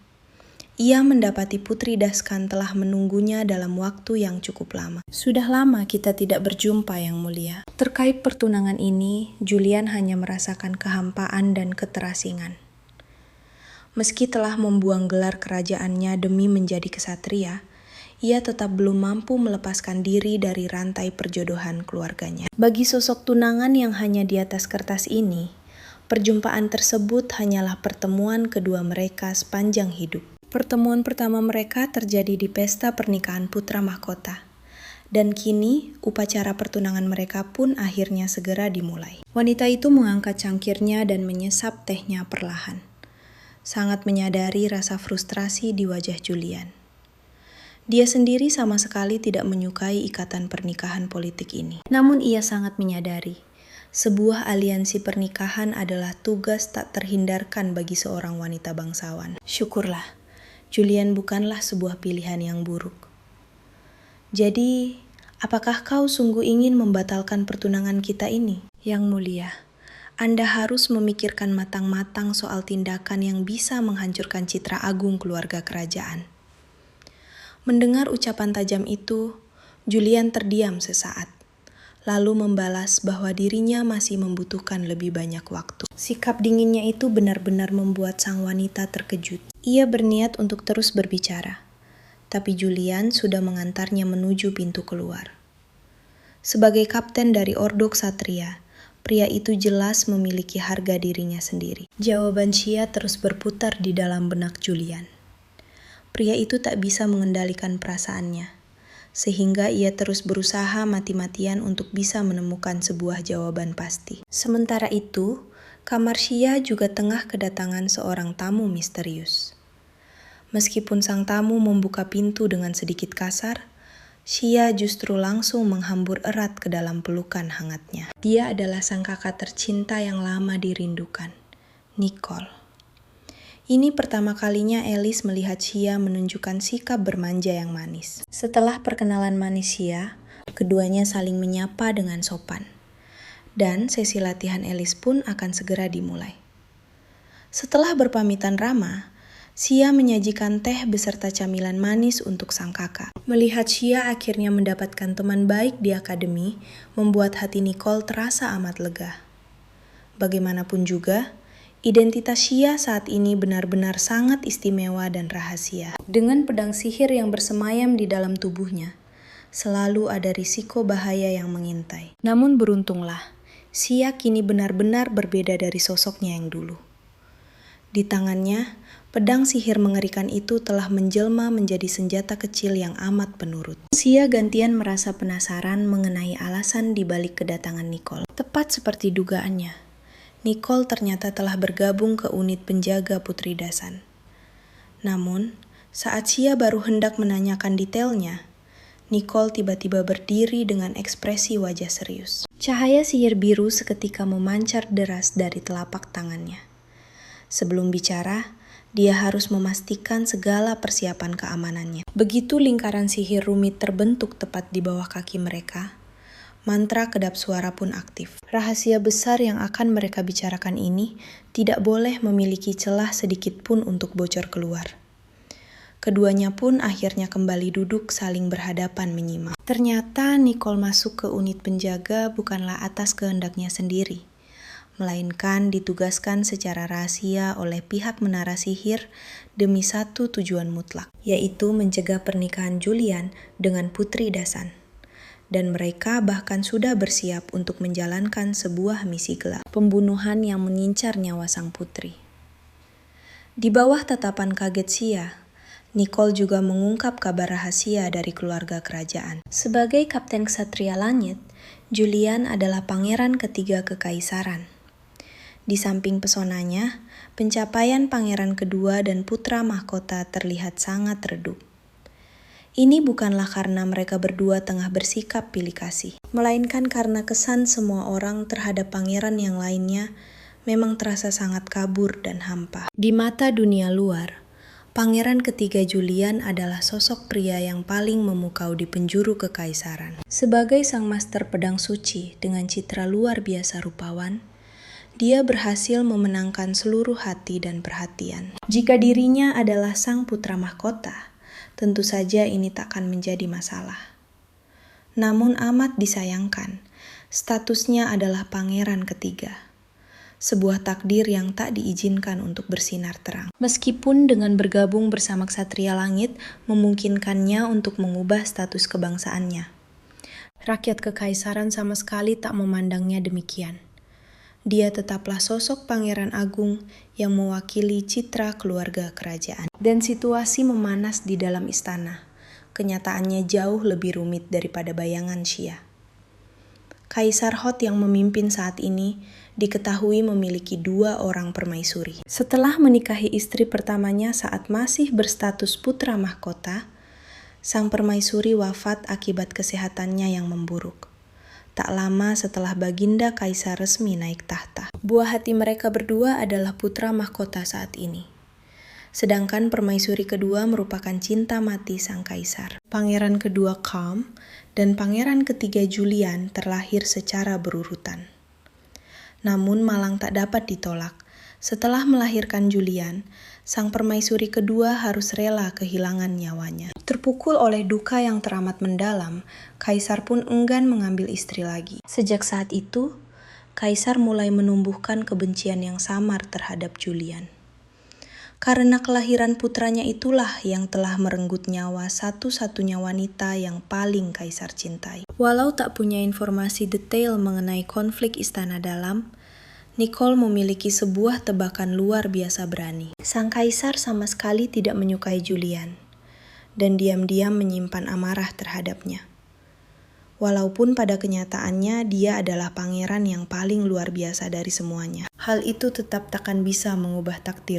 ia mendapati Putri Daskan telah menunggunya dalam waktu yang cukup lama. Sudah lama kita tidak berjumpa, Yang Mulia. Terkait pertunangan ini, Julian hanya merasakan kehampaan dan keterasingan. Meski telah membuang gelar kerajaannya demi menjadi kesatria, ia tetap belum mampu melepaskan diri dari rantai perjodohan keluarganya. Bagi sosok tunangan yang hanya di atas kertas ini, perjumpaan tersebut hanyalah pertemuan kedua mereka sepanjang hidup. Pertemuan pertama mereka terjadi di pesta pernikahan putra mahkota. Dan kini, upacara pertunangan mereka pun akhirnya segera dimulai. Wanita itu mengangkat cangkirnya dan menyesap tehnya perlahan. Sangat menyadari rasa frustrasi di wajah Julian. Dia sendiri sama sekali tidak menyukai ikatan pernikahan politik ini. Namun ia sangat menyadari, sebuah aliansi pernikahan adalah tugas tak terhindarkan bagi seorang wanita bangsawan. Syukurlah, Julian bukanlah sebuah pilihan yang buruk. Jadi, apakah kau sungguh ingin membatalkan pertunangan kita ini? Yang Mulia, Anda harus memikirkan matang-matang soal tindakan yang bisa menghancurkan citra agung keluarga kerajaan. Mendengar ucapan tajam itu, Julian terdiam sesaat, lalu membalas bahwa dirinya masih membutuhkan lebih banyak waktu. Sikap dinginnya itu benar-benar membuat sang wanita terkejut. Ia berniat untuk terus berbicara, tapi Julian sudah mengantarnya menuju pintu keluar. Sebagai kapten dari Ordo Ksatria, pria itu jelas memiliki harga dirinya sendiri. Jawaban Xia terus berputar di dalam benak Julian. Pria itu tak bisa mengendalikan perasaannya, sehingga ia terus berusaha mati-matian untuk bisa menemukan sebuah jawaban pasti. Sementara itu, kamar Xia juga tengah kedatangan seorang tamu misterius. Meskipun sang tamu membuka pintu dengan sedikit kasar, Xia justru langsung menghambur erat ke dalam pelukan hangatnya. Dia adalah sang kakak tercinta yang lama dirindukan, Nicole. Ini pertama kalinya Alice melihat Xia menunjukkan sikap bermanja yang manis. Setelah perkenalan manis Xia, keduanya saling menyapa dengan sopan. Dan sesi latihan Alice pun akan segera dimulai. Setelah berpamitan ramah, Xia menyajikan teh beserta camilan manis untuk sang kakak. Melihat Xia akhirnya mendapatkan teman baik di akademi, membuat hati Nicole terasa amat lega. Bagaimanapun juga, identitas Xia saat ini benar-benar sangat istimewa dan rahasia. Dengan pedang sihir yang bersemayam di dalam tubuhnya, selalu ada risiko bahaya yang mengintai. Namun beruntunglah, Xia kini benar-benar berbeda dari sosoknya yang dulu. Di tangannya, pedang sihir mengerikan itu telah menjelma menjadi senjata kecil yang amat penurut. Xia gantian merasa penasaran mengenai alasan di balik kedatangan Nicole. Tepat seperti dugaannya, Nicole ternyata telah bergabung ke unit penjaga Putri Dasan. Namun, saat Xia baru hendak menanyakan detailnya, Nicole tiba-tiba berdiri dengan ekspresi wajah serius. Cahaya sihir biru seketika memancar deras dari telapak tangannya. Sebelum bicara, dia harus memastikan segala persiapan keamanannya. Begitu lingkaran sihir rumit terbentuk tepat di bawah kaki mereka, Mantra kedap suara pun aktif. Rahasia besar yang akan mereka bicarakan ini tidak boleh memiliki celah sedikit pun untuk bocor keluar. Keduanya pun akhirnya kembali duduk saling berhadapan menyimak. Ternyata Nicole masuk ke unit penjaga bukanlah atas kehendaknya sendiri, melainkan ditugaskan secara rahasia oleh pihak menara sihir demi satu tujuan mutlak, yaitu mencegah pernikahan Julian dengan Putri Dasan. Dan mereka bahkan sudah bersiap untuk menjalankan sebuah misi gelap, pembunuhan yang mengincar nyawa sang putri. Di bawah tatapan kaget Xia, Nicole juga mengungkap kabar rahasia dari keluarga kerajaan. Sebagai Kapten Ksatria Langit, Julian adalah pangeran ketiga kekaisaran. Di samping pesonanya, pencapaian pangeran kedua dan putra mahkota terlihat sangat redup. Ini bukanlah karena mereka berdua tengah bersikap pilih kasih, melainkan karena kesan semua orang terhadap pangeran yang lainnya memang terasa sangat kabur dan hampa. Di mata dunia luar, pangeran ketiga Julian adalah sosok pria yang paling memukau di penjuru kekaisaran. Sebagai sang master pedang suci dengan citra luar biasa rupawan, dia berhasil memenangkan seluruh hati dan perhatian. Jika dirinya adalah sang putra mahkota, tentu saja ini takkan menjadi masalah. Namun amat disayangkan, statusnya adalah pangeran ketiga. Sebuah takdir yang tak diizinkan untuk bersinar terang. Meskipun dengan bergabung bersama Ksatria Langit memungkinkannya untuk mengubah status kebangsaannya, rakyat kekaisaran sama sekali tak memandangnya demikian. Dia tetaplah sosok pangeran agung yang mewakili citra keluarga kerajaan. Dan situasi memanas di dalam istana. Kenyataannya jauh lebih rumit daripada bayangan Xia. Kaisar Hot yang memimpin saat ini diketahui memiliki 2 orang permaisuri. Setelah menikahi istri pertamanya saat masih berstatus putra mahkota, sang permaisuri wafat akibat kesehatannya yang memburuk. Tak lama setelah Baginda Kaisar resmi naik tahta. Buah hati mereka berdua adalah putra mahkota saat ini. Sedangkan permaisuri kedua merupakan cinta mati sang kaisar. Pangeran kedua Calm dan pangeran ketiga Julian terlahir secara berurutan. Namun malang tak dapat ditolak. Setelah melahirkan Julian, sang permaisuri kedua harus rela kehilangan nyawanya. Terpukul oleh duka yang teramat mendalam, Kaisar pun enggan mengambil istri lagi. Sejak saat itu, Kaisar mulai menumbuhkan kebencian yang samar terhadap Julian. Karena kelahiran putranya itulah yang telah merenggut nyawa satu-satunya wanita yang paling Kaisar cintai. Walau tak punya informasi detail mengenai konflik istana dalam, Nicole memiliki sebuah tebakan luar biasa berani. Sang kaisar sama sekali tidak menyukai Julian, dan diam-diam menyimpan amarah terhadapnya. Walaupun pada kenyataannya dia adalah pangeran yang paling luar biasa dari semuanya. Hal itu tetap takkan bisa mengubah takdir